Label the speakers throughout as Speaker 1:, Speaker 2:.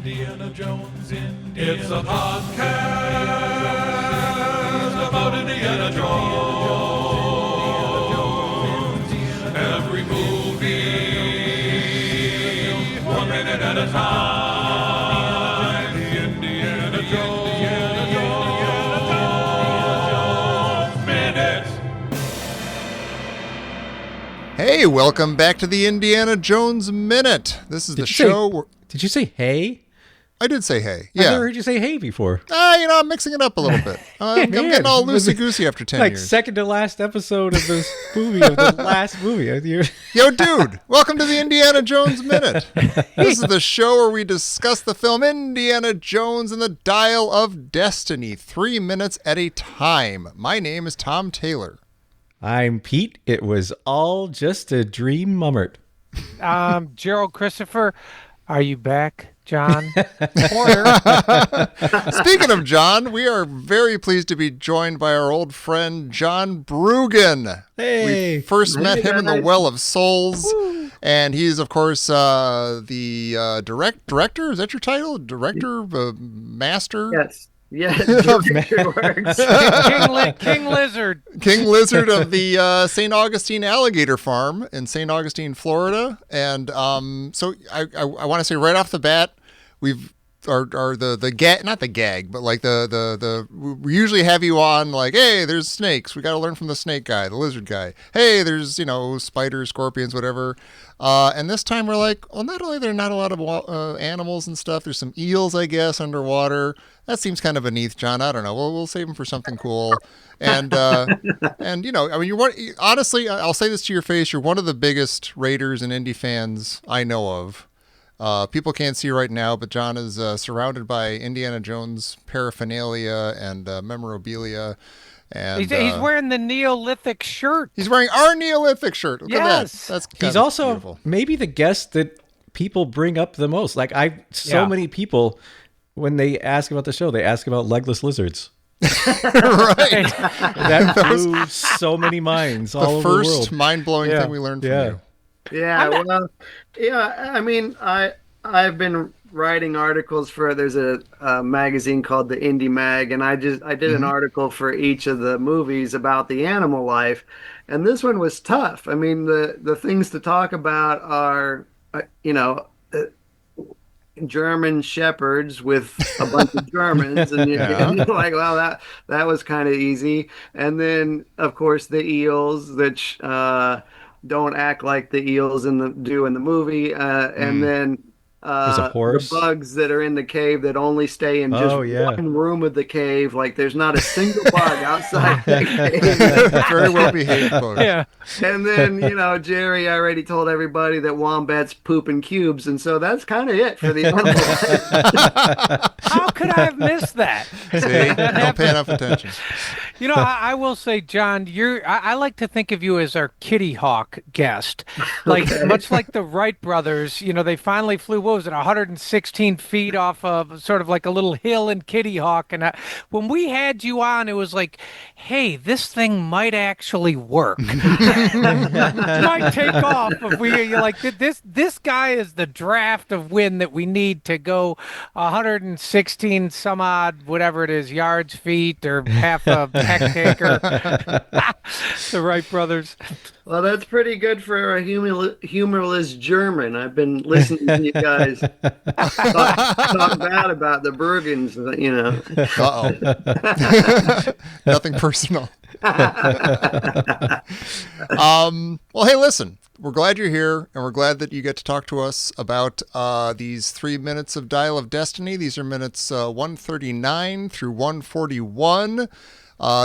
Speaker 1: Indiana Jones, It's a podcast about Indiana Jones. Every movie, 1 minute at a time. Indiana Jones Minute.
Speaker 2: Hey, welcome back to the Indiana Jones Minute. This is the show.
Speaker 3: Did you say hey?
Speaker 2: I did say hey.
Speaker 3: I've
Speaker 2: Yeah.
Speaker 3: never heard you say hey before.
Speaker 2: I'm mixing it up a little bit. I'm getting all loosey-goosey after 10
Speaker 3: Like
Speaker 2: years.
Speaker 3: second to last episode of this movie, of the last movie.
Speaker 2: Yo, dude, welcome to the Indiana Jones Minute. This is the show where we discuss the film Indiana Jones and the Dial of Destiny, 3 minutes at a time. My name is Tom Taylor.
Speaker 3: I'm Pete. It was all just a dream, Mummert.
Speaker 4: Gerald Christopher, are you back, John? Porter.
Speaker 2: Speaking of John, we are very pleased to be joined by our old friend John Brueggen.
Speaker 3: Hey.
Speaker 2: We first met him in the Well of Souls, and he's, of course, the director. Is that your title? Director, master?
Speaker 5: Yes. Yes, director works.
Speaker 4: King Lizard.
Speaker 2: King Lizard of the St. Augustine Alligator Farm in St. Augustine, Florida. And so I want to say right off the bat, we've the gag, not the gag, but like we usually have you on like, hey, there's snakes. We got to learn from the snake guy, the lizard guy. Hey, there's, spiders, scorpions, whatever. And this time we're like, well, not only are there not a lot of animals and stuff, there's some eels, I guess, underwater. That seems kind of beneath, John. I don't know. We'll save them for something cool. And honestly, I'll say this to your face. You're one of the biggest Raiders and Indy fans I know of. People can't see right now, but John is surrounded by Indiana Jones paraphernalia and memorabilia. And
Speaker 4: He's wearing the Neolithic shirt.
Speaker 2: He's wearing our Neolithic shirt. Look at that. That's
Speaker 3: He's also
Speaker 2: beautiful.
Speaker 3: maybe the guest that people bring up the most. Like many people, when they ask about the show, they ask about legless lizards.
Speaker 2: Right.
Speaker 3: That blew so many minds all over the world.
Speaker 2: The first mind-blowing thing we learned from you.
Speaker 5: Yeah, I mean, I've been writing articles for, there's a magazine called the Indy Mag, and I did an article for each of the movies about the animal life, and this one was tough. I mean, the things to talk about are, German shepherds with a bunch of Germans, and you're like, well, that was kind of easy. And then, of course, the eels that don't act like the eels do in the movie, and then
Speaker 3: there's a horse.
Speaker 5: The bugs that are in the cave that only stay in just one room of the cave. Like there's not a single bug outside the cave.
Speaker 2: Very well behaved bugs.
Speaker 4: Yeah.
Speaker 5: And then, Jerry already told everybody that wombats poop in cubes, and so that's kind of it for the animal.
Speaker 4: How could I have missed that?
Speaker 2: See, don't pay enough attention.
Speaker 4: I will say, John, I like to think of you as our Kitty Hawk guest. Like, much like the Wright brothers, they finally flew, 116 feet off of sort of like a little hill in Kitty Hawk. And when we had you on, it was like, hey, this thing might actually work. It might take off if you're like, this guy is the draft of wind that we need to go 116 some odd, whatever it is, yards, feet, or half a hectare. The Wright brothers.
Speaker 5: Well, that's pretty good for a humorless German. I've been listening to you guys talk bad about the Brueggens,
Speaker 2: Uh-oh. Nothing personal. Well, hey, listen. We're glad you're here, and we're glad that you get to talk to us about these 3 minutes of Dial of Destiny. These are minutes 139 through 141.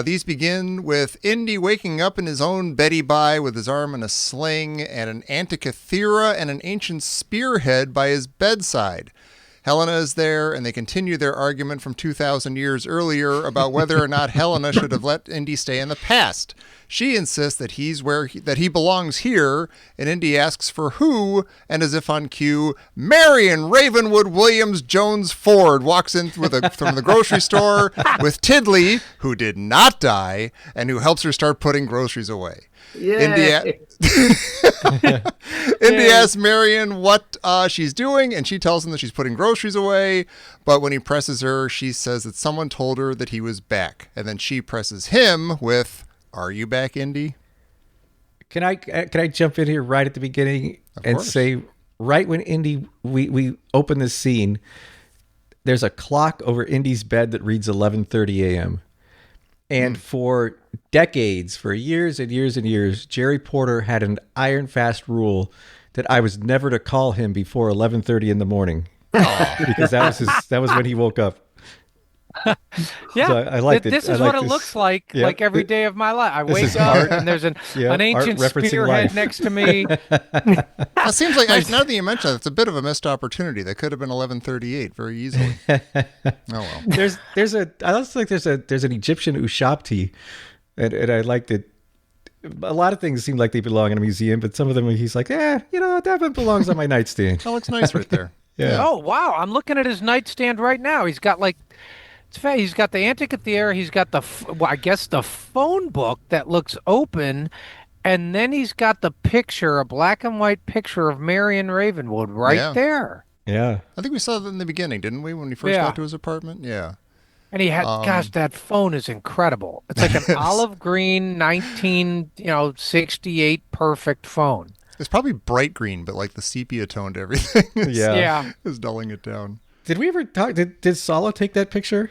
Speaker 2: These begin with Indy waking up in his own Betty Bye with his arm in a sling and an Antikythera and an ancient spearhead by his bedside. Helena is there, and they continue their argument from 2,000 years earlier about whether or not Helena should have let Indy stay in the past. She insists that that he belongs here, and Indy asks for who, and as if on cue, Marion Ravenwood Williams Jones Ford walks in from the grocery store with Tiddly, who did not die, and who helps her start putting groceries away. Indy,
Speaker 5: Yeah.
Speaker 2: Indy asks Marion what she's doing, and she tells him that she's putting groceries away. But when he presses her, she says that someone told her that he was back. And then she presses him with, "Are you back, Indy?"
Speaker 3: Can I jump in here right at the beginning and
Speaker 2: course.
Speaker 3: say, right when Indy we open this scene, there's a clock over Indy's bed that reads 11:30 a.m. And for decades, for years and years and years, Jerry Porter had an iron fast rule that I was never to call him before 11:30 in the morning, because that was when he woke up.
Speaker 4: Yeah,
Speaker 3: So I liked it.
Speaker 4: This
Speaker 3: I
Speaker 4: is
Speaker 3: like
Speaker 4: what it
Speaker 3: this.
Speaker 4: looks like
Speaker 3: Yep.
Speaker 4: every day of my life. I
Speaker 3: This
Speaker 4: wake
Speaker 3: is
Speaker 4: up
Speaker 3: art.
Speaker 4: and there's an
Speaker 3: Art
Speaker 4: ancient
Speaker 3: referencing
Speaker 4: spearhead
Speaker 3: life.
Speaker 4: next to me.
Speaker 2: That seems like, now that you mention it, it's a bit of a missed opportunity. That could have been 11:38 very easily. Oh well.
Speaker 3: I also think there's an Egyptian Ushabti, and I liked it. A lot of things seem like they belong in a museum, but some of them he's like, that one belongs on my nightstand.
Speaker 2: That looks nice right there.
Speaker 3: Yeah.
Speaker 4: Oh wow, I'm looking at his nightstand right now. He's got he's got the Antikythera. He's got I guess the phone book that looks open, and then he's got the picture, a black and white picture of Marion Ravenwood right
Speaker 2: Yeah.
Speaker 4: there.
Speaker 3: Yeah.
Speaker 2: I think we saw that in the beginning, didn't we, when we first
Speaker 4: Yeah.
Speaker 2: got to his apartment? Yeah.
Speaker 4: And he had, gosh, that phone is incredible. It's like an olive green 1968 perfect phone.
Speaker 2: It's probably bright green, but like the sepia toned everything is,
Speaker 3: Yeah.
Speaker 2: is dulling it down.
Speaker 3: Did we ever talk? Did Salo take that picture?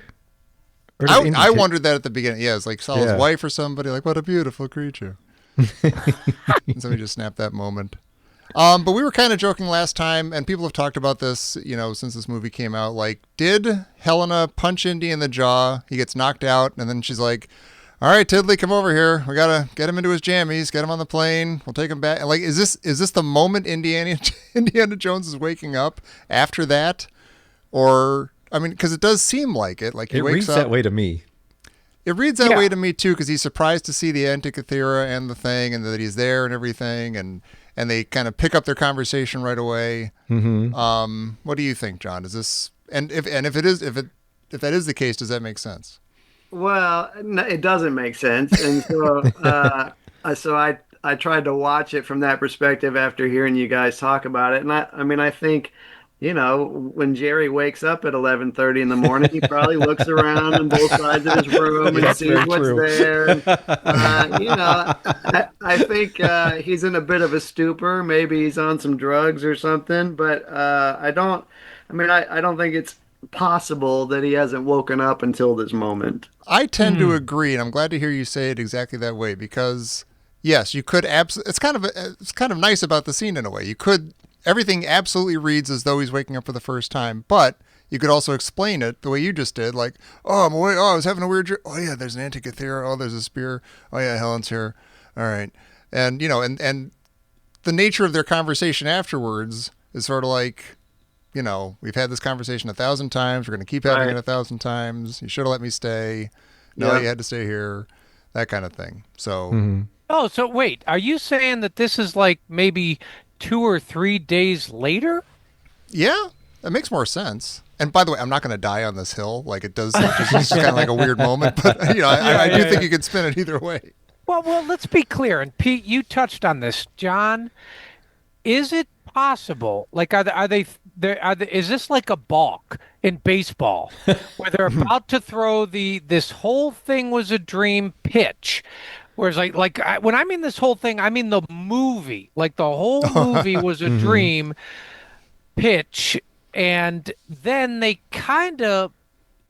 Speaker 3: Or did Indy
Speaker 2: I
Speaker 3: take-
Speaker 2: wondered that at the beginning. Yeah, it's like Sal's
Speaker 3: Yeah.
Speaker 2: wife or somebody. Like, what a beautiful creature. And somebody just snapped that moment. But we were kind of joking last time, and people have talked about this, since this movie came out. Like, did Helena punch Indy in the jaw? He gets knocked out, and then she's like, "All right, Tiddly, come over here. We gotta get him into his jammies, get him on the plane. We'll take him back." Like, is this the moment Indiana Jones is waking up after that, or I mean, because it does seem like it. Like he
Speaker 3: It
Speaker 2: wakes
Speaker 3: reads
Speaker 2: up
Speaker 3: that way to me.
Speaker 2: It reads that
Speaker 4: Yeah.
Speaker 2: way to me too, because he's surprised to see the Antikythera and the thing, and that he's there and everything, and they kind of pick up their conversation right away.
Speaker 3: Mm-hmm.
Speaker 2: What do you think, John? Is this if that is the case, does that make sense?
Speaker 5: Well, no, it doesn't make sense, and so I tried to watch it from that perspective after hearing you guys talk about it, and I mean I think, when Jerry wakes up at 11:30 in the morning, he probably looks around on both sides of his room and
Speaker 3: That's
Speaker 5: sees
Speaker 3: very
Speaker 5: what's
Speaker 3: true.
Speaker 5: there. And, I think he's in a bit of a stupor. Maybe he's on some drugs or something, but I don't think it's possible that he hasn't woken up until this moment.
Speaker 2: I tend to agree, and I'm glad to hear you say it exactly that way, because yes, you could it's kind of nice about the scene in a way. You could everything absolutely reads as though he's waking up for the first time, but you could also explain it the way you just did, like, "Oh, I'm awake. Oh, I was having a weird dream. Oh yeah, there's an Antikythera. Oh, there's a spear. Oh yeah, Helen's here. All right," and and the nature of their conversation afterwards is sort of like, we've had this conversation 1,000 times. We're going to keep having it 1,000 times. You should have let me stay. No, you had to stay here. That kind of thing. So,
Speaker 4: Oh, so wait, are you saying that this is like maybe 2 or 3 days later?
Speaker 2: yeah, that makes more sense. And by the way, I'm not going to die on this hill. Like it does. It's just kind of like a weird moment. But, I do think you could spin it either way.
Speaker 4: Well, let's be clear. And Pete, you touched on this. John, is it possible? Like, is this like a balk in baseball where they're about to throw this whole thing was a dream pitch? Whereas, when I mean this whole thing, I mean the movie. Like the whole movie was a dream pitch, and then they kind of.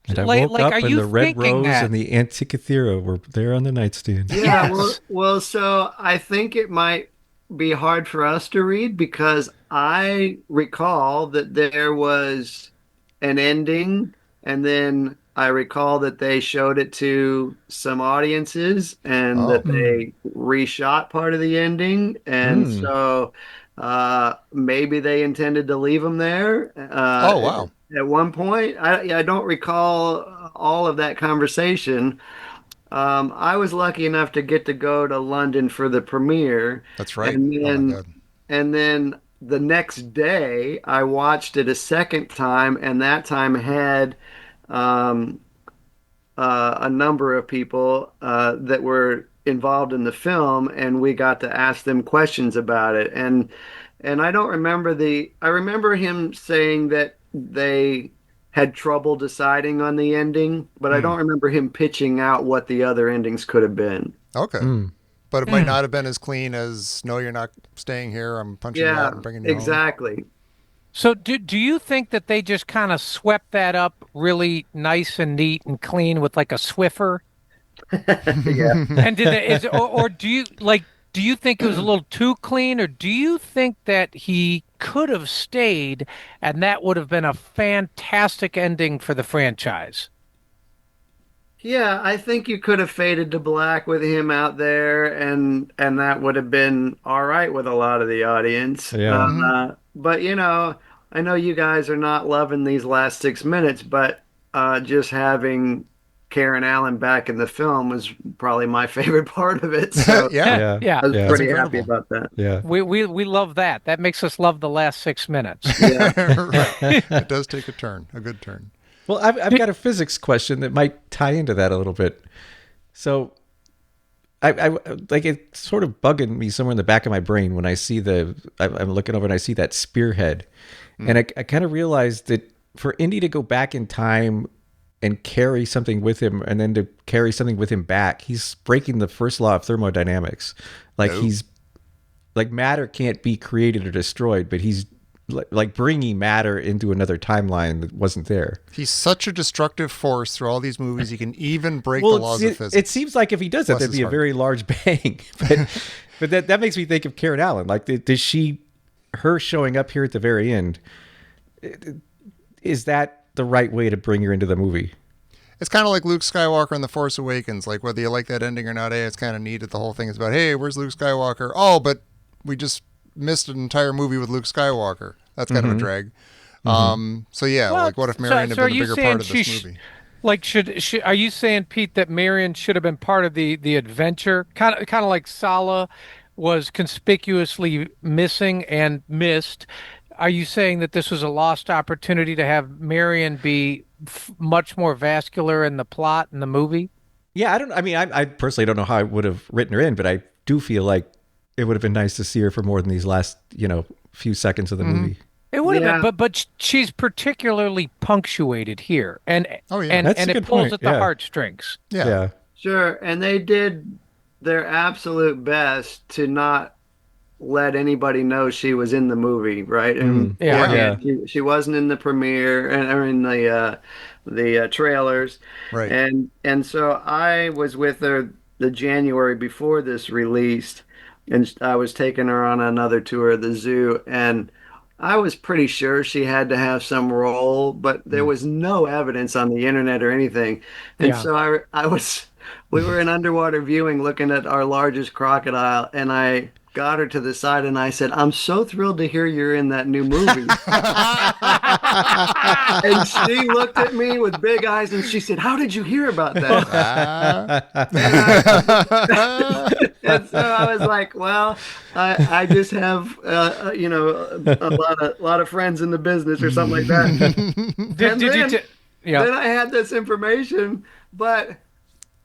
Speaker 3: And I
Speaker 4: Like,
Speaker 3: woke up
Speaker 4: are
Speaker 3: and
Speaker 4: you
Speaker 3: the red
Speaker 4: thinking
Speaker 3: rose
Speaker 4: that?
Speaker 3: and the Antikythera were there on the nightstand.
Speaker 5: Yeah,
Speaker 4: Yes.
Speaker 5: so I think it might be hard for us to read because I recall that there was an ending, and then I recall that they showed it to some audiences and that they reshot part of the ending, and so maybe they intended to leave them there.
Speaker 2: Oh, wow.
Speaker 5: At one point, I don't recall all of that conversation. I was lucky enough to get to go to London for the premiere.
Speaker 2: That's right.
Speaker 5: And
Speaker 2: Oh,
Speaker 5: then,
Speaker 2: my God.
Speaker 5: and then the next day, I watched it a second time, and that time had a number of people that were involved in the film, and we got to ask them questions about it. And I don't remember I remember him saying that they had trouble deciding on the ending, but I don't remember him pitching out what the other endings could have been.
Speaker 2: Okay. But it might not have been as clean as, no, you're not staying here. I'm punching you
Speaker 5: Yeah,
Speaker 2: out and bringing you home.
Speaker 5: exactly.
Speaker 4: So do you think that they just kind of swept that up really nice and neat and clean with like a Swiffer?
Speaker 5: Yeah.
Speaker 4: And or do you do you think it was a little too clean, or do you think that he could have stayed and that would have been a fantastic ending for the franchise?
Speaker 5: Yeah, I think you could have faded to black with him out there, and that would have been all right with a lot of the audience.
Speaker 3: Yeah.
Speaker 5: But I know you guys are not loving these last 6 minutes, but just having Karen Allen back in the film was probably my favorite part of it. So
Speaker 2: Yeah.
Speaker 4: Yeah.
Speaker 5: I was
Speaker 3: Yeah.
Speaker 5: pretty
Speaker 2: That's
Speaker 5: happy
Speaker 2: incredible.
Speaker 5: about that.
Speaker 3: Yeah.
Speaker 4: We love that. That makes us love the last 6 minutes.
Speaker 5: Yeah.
Speaker 2: Right. It does take a turn, a good turn.
Speaker 3: Well, I've got a physics question that might tie into that a little bit. So, I like it's sort of bugging me somewhere in the back of my brain when I see I'm looking over and I see that spearhead, and I kind of realized that for Indy to go back in time and carry something with him, and then to carry something with him back, he's breaking the first law of thermodynamics. Like
Speaker 2: Nope.
Speaker 3: he's like matter can't be created or destroyed, but he's like bringing matter into another timeline that wasn't there.
Speaker 2: He's such a destructive force through all these movies. He can even break the laws of physics.
Speaker 3: It seems like if he does that,
Speaker 2: Bless
Speaker 3: there'd
Speaker 2: his
Speaker 3: be a
Speaker 2: heart.
Speaker 3: very large bang. But that makes me think of Karen Allen. Like, her showing up here at the very end, is that the right way to bring her into the movie?
Speaker 2: It's kind of like Luke Skywalker in The Force Awakens. Like, whether you like that ending or not, hey, it's kind of neat that the whole thing is about, hey, where's Luke Skywalker? Oh, but we just missed an entire movie with Luke Skywalker. That's kind of a drag. So yeah,
Speaker 4: Well,
Speaker 2: like what if Marion had
Speaker 4: are
Speaker 2: been a
Speaker 4: you
Speaker 2: bigger
Speaker 4: saying
Speaker 2: part of this movie?
Speaker 4: Like, are you saying, Pete, that Marion should have been part of the adventure? Kind of like Sala was conspicuously missing and missed. Are you saying that this was a lost opportunity to have Marion be much more vascular in the plot in the movie?
Speaker 3: Yeah, I personally don't know how I would have written her in, but I do feel like it would have been nice to see her for more than these last, few seconds of the movie.
Speaker 4: It would have
Speaker 5: Yeah.
Speaker 4: been, but she's particularly punctuated here, and
Speaker 2: Oh, yeah.
Speaker 4: and
Speaker 3: That's a
Speaker 4: and it
Speaker 3: good
Speaker 4: pulls
Speaker 3: point,
Speaker 4: at the
Speaker 3: yeah.
Speaker 4: heartstrings.
Speaker 2: Yeah.
Speaker 5: Sure, and they did their absolute best to not let anybody know she was in the movie, right? And
Speaker 4: Yeah.
Speaker 5: she wasn't in the premiere or in the trailers,
Speaker 2: Right.
Speaker 5: and so I was with her the January before this released, and I was taking her on another tour of the zoo, and I was pretty sure she had to have some role, but there was no evidence on the internet or anything. And
Speaker 4: Yeah.
Speaker 5: so we were in underwater viewing looking at our largest crocodile, and I got her to the side and I said, "I'm so thrilled to hear you're in that new movie." And she looked at me with big eyes and she said, "How did you hear about that?" And so I was like, "Well, I just have a lot of friends in the business or something like that."
Speaker 4: Did you? Yeah.
Speaker 5: Then I had this information, but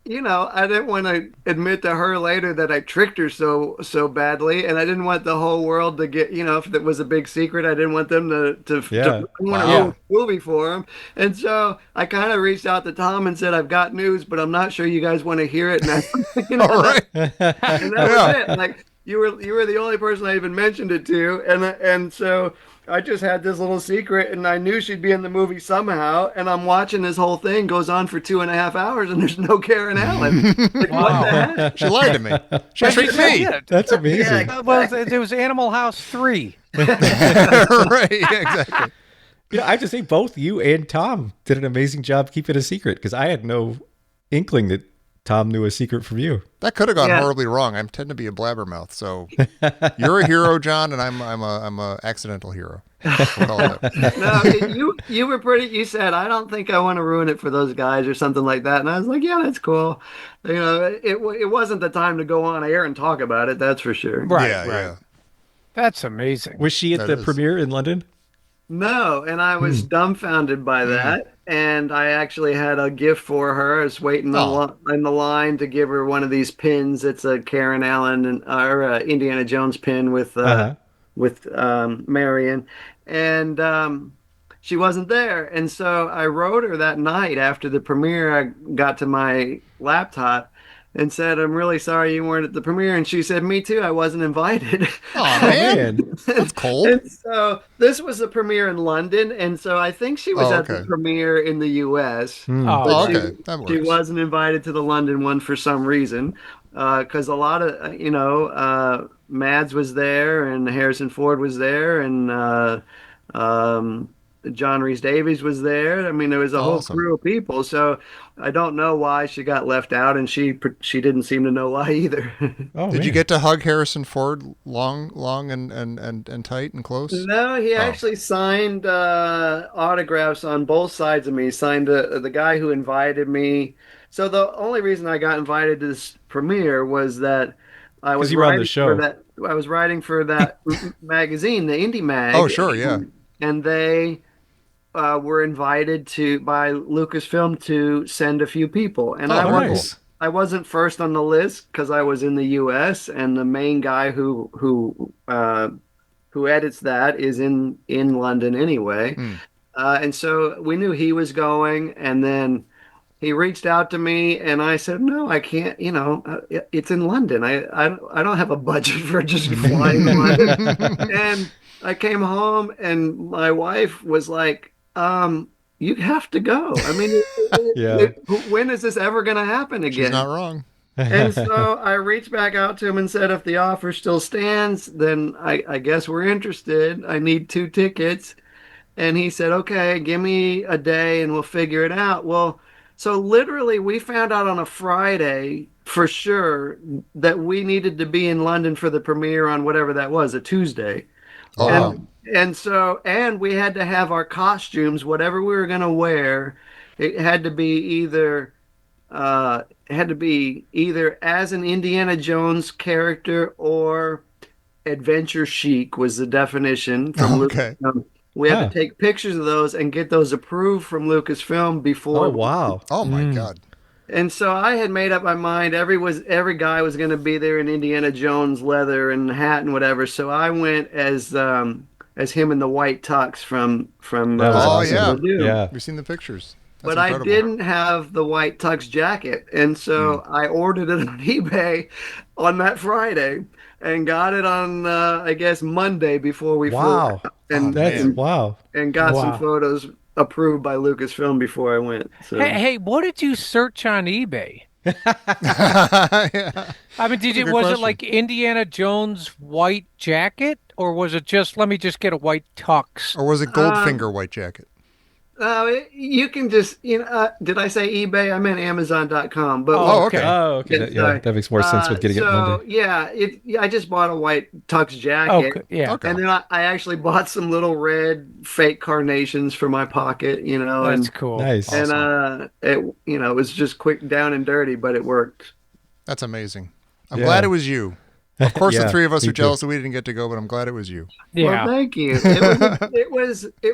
Speaker 5: I didn't want to admit to her later that I tricked her so badly, and I didn't want the whole world to get, if it was a big secret, I didn't want them to
Speaker 3: Yeah.
Speaker 5: want to ruin the movie for them. And so I kind of reached out to Tom and said, "I've got news, but I'm not sure you guys want to hear it." And
Speaker 2: All right.
Speaker 5: and that was it. Like you were the only person I even mentioned it to, and so I just had this little secret, and I knew she'd be in the movie somehow. And I'm watching this whole thing goes on for 2.5 hours, and there's no Karen Allen. Like, what the heck?
Speaker 2: She lied to me. She tricked me.
Speaker 4: Yeah.
Speaker 3: That's amazing.
Speaker 5: Yeah.
Speaker 4: Well, it was Animal House 3.
Speaker 2: Right. Yeah, exactly.
Speaker 3: I have to say, both you and Tom did an amazing job keeping a secret, because I had no inkling that Tom knew a secret from you.
Speaker 2: That could have gone
Speaker 5: Yeah.
Speaker 2: horribly wrong. I tend to be a blabbermouth, so you're a hero, John, and I'm a accidental hero. We'll call it that.
Speaker 5: No, you were pretty. You said, "I don't think I want to ruin it for those guys" or something like that, and I was like, "Yeah, that's cool." It wasn't the time to go on air and talk about it. That's for sure.
Speaker 4: Right.
Speaker 2: Yeah,
Speaker 4: right.
Speaker 2: yeah.
Speaker 4: That's amazing.
Speaker 3: Was she at
Speaker 2: That
Speaker 3: the
Speaker 2: is.
Speaker 3: premiere in London?
Speaker 5: No, and I was dumbfounded by that. and I actually had a gift for her. I was waiting
Speaker 2: Oh,
Speaker 5: in the line to give her one of these pins. It's a Karen Allen and or Indiana Jones pin
Speaker 3: Uh-huh.
Speaker 5: with Marion, and she wasn't there. And so I wrote her that night after the premiere. I got to my laptop and said, "I'm really sorry you weren't at the premiere." And she said, "Me too. I wasn't invited."
Speaker 2: oh
Speaker 3: Oh
Speaker 2: man,
Speaker 3: man.
Speaker 2: that's cold.
Speaker 5: And so this was a premiere in London, and so I think she was
Speaker 2: Oh,
Speaker 5: at the
Speaker 2: okay.
Speaker 5: premiere in the U.S.,
Speaker 3: Hmm.
Speaker 4: Oh,
Speaker 5: but
Speaker 2: Oh,
Speaker 4: right.
Speaker 2: okay, that
Speaker 5: she
Speaker 2: works.
Speaker 5: wasn't invited to the London one for some reason. Because a lot of Mads was there, and Harrison Ford was there, and um, John Rhys Davies was there. I mean, there was a whole
Speaker 2: Awesome.
Speaker 5: crew of people. So I don't know why she got left out, and she didn't seem to know why either.
Speaker 3: Oh
Speaker 2: Did you
Speaker 3: man.
Speaker 2: get to hug Harrison Ford long and tight and close?
Speaker 5: No, he
Speaker 2: Oh,
Speaker 5: actually signed autographs on both sides of me. He signed the guy who invited me. So the only reason I got invited to this premiere was that
Speaker 3: Because you were on the show.
Speaker 5: I was writing for that magazine, the Indy
Speaker 2: oh,
Speaker 5: Mag,
Speaker 2: sure, yeah.
Speaker 5: and they were invited to by Lucasfilm to send a few people, and
Speaker 2: Oh, very cool.
Speaker 3: Nice.
Speaker 5: I wasn't first on the list because I was in the U.S. and the main guy who edits that is in London anyway.
Speaker 2: Hmm.
Speaker 5: And so we knew he was going, and then he reached out to me, and I said, "No, I can't. It's in London. I don't have a budget for just flying to London." And I came home, and my wife was like, "You have to go. I mean,
Speaker 3: Yeah.
Speaker 5: when is this ever going to happen
Speaker 2: She's not
Speaker 5: again?"
Speaker 2: wrong.
Speaker 5: And so I reached back out to him and said, if the offer still stands, then I guess we're interested. I need 2 tickets. And he said, okay, give me a day and we'll figure it out. Well, so literally, we found out on a Friday for sure that we needed to be in London for the premiere on whatever that was, a Tuesday.
Speaker 2: Oh, wow.
Speaker 5: And and we had to have our costumes, whatever we were going to wear. It had to be either as an Indiana Jones character or adventure chic was the definition from
Speaker 2: Okay.
Speaker 5: Lucasfilm. We had to
Speaker 3: Huh.
Speaker 5: take pictures of those and get those approved from Lucasfilm
Speaker 3: Oh
Speaker 5: before.
Speaker 3: wow.
Speaker 2: Oh my God.
Speaker 5: And so I had made up my mind. Every guy was going to be there in Indiana Jones leather and hat and whatever. So I went as him in the white tux from
Speaker 3: That was
Speaker 2: Oh
Speaker 3: awesome.
Speaker 2: yeah.
Speaker 5: Temple of Doom.
Speaker 3: Yeah.
Speaker 2: We've seen the pictures. That's
Speaker 5: But I
Speaker 2: incredible.
Speaker 5: didn't have the white tux jacket. And
Speaker 2: Hmm.
Speaker 5: so I ordered it on eBay on that Friday and got it on, I guess, Monday before we flew
Speaker 3: Wow.
Speaker 5: out
Speaker 2: Oh
Speaker 3: That's
Speaker 2: man.
Speaker 3: wow.
Speaker 5: and got some
Speaker 4: Wow.
Speaker 5: photos approved by Lucasfilm before I went.
Speaker 4: Hey,
Speaker 5: So
Speaker 4: hey, what did you search on eBay?
Speaker 2: Yeah.
Speaker 4: I mean,
Speaker 2: That's a good
Speaker 4: was it
Speaker 2: question.
Speaker 4: like Indiana Jones white jacket, or was it just let me just get a white tux?
Speaker 2: Or was it
Speaker 5: um,
Speaker 2: Goldfinger white jacket?
Speaker 5: you can just, did I say eBay? I meant Amazon.com. But
Speaker 4: Oh,
Speaker 2: Oh, okay.
Speaker 4: okay.
Speaker 3: Oh, okay.
Speaker 5: yeah,
Speaker 3: Yeah,
Speaker 5: sorry.
Speaker 3: that makes more sense with getting it Monday.
Speaker 5: So yeah, I just bought a white tux jacket.
Speaker 4: Okay, yeah,
Speaker 2: Okay.
Speaker 5: And then I actually bought some little red fake carnations for my pocket,
Speaker 4: that's cool.
Speaker 3: Nice.
Speaker 5: and
Speaker 2: Awesome.
Speaker 5: it was just quick down and dirty, but it worked.
Speaker 2: That's amazing. I'm glad
Speaker 3: Yeah.
Speaker 2: it was you. Of course, the
Speaker 3: Yeah,
Speaker 2: three of us
Speaker 3: me
Speaker 2: are
Speaker 3: too.
Speaker 2: jealous that we didn't get to go, but I'm glad it was you.
Speaker 5: Well,
Speaker 4: Yeah.
Speaker 5: thank you. It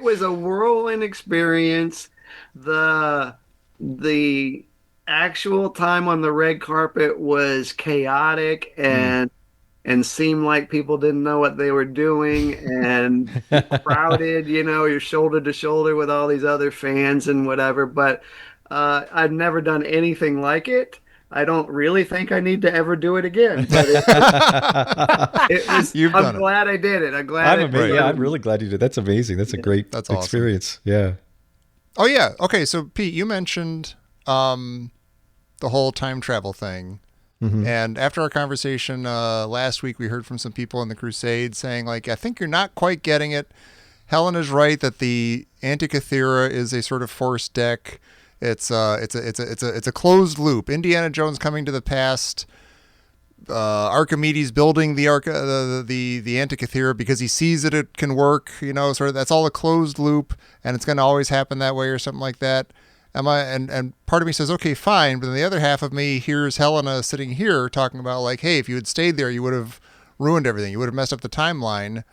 Speaker 5: was a whirlwind experience. The actual time on the red carpet was chaotic
Speaker 2: Hmm.
Speaker 5: and seemed like people didn't know what they were doing and crowded, you're shoulder to shoulder with all these other fans and whatever. But I've never done anything like it. I don't really think I need to ever do it again, but it was,
Speaker 2: You've
Speaker 5: I'm
Speaker 2: done it.
Speaker 5: glad I did it. I'm glad
Speaker 3: I'm
Speaker 5: I
Speaker 3: amazed.
Speaker 2: Right.
Speaker 3: Yeah, I'm really glad you did. That's amazing. That's a great
Speaker 2: That's awesome.
Speaker 3: experience. Yeah.
Speaker 2: Oh yeah. Okay. So Pete, you mentioned the whole time travel thing, and after our conversation last week, we heard from some people in the Crusade saying, like, I think you're not quite getting it. Helen is right that the Antikythera is a sort of forced deck. It's a closed loop. Indiana Jones coming to the past. Archimedes building the the Antikythera because he sees that it can work. Sort of that's all a closed loop, and it's going to always happen that way or something like that. And part of me says, okay, fine, but then the other half of me hears Helena sitting here talking about like, hey, if you had stayed there, you would have ruined everything. You would have messed up the timeline.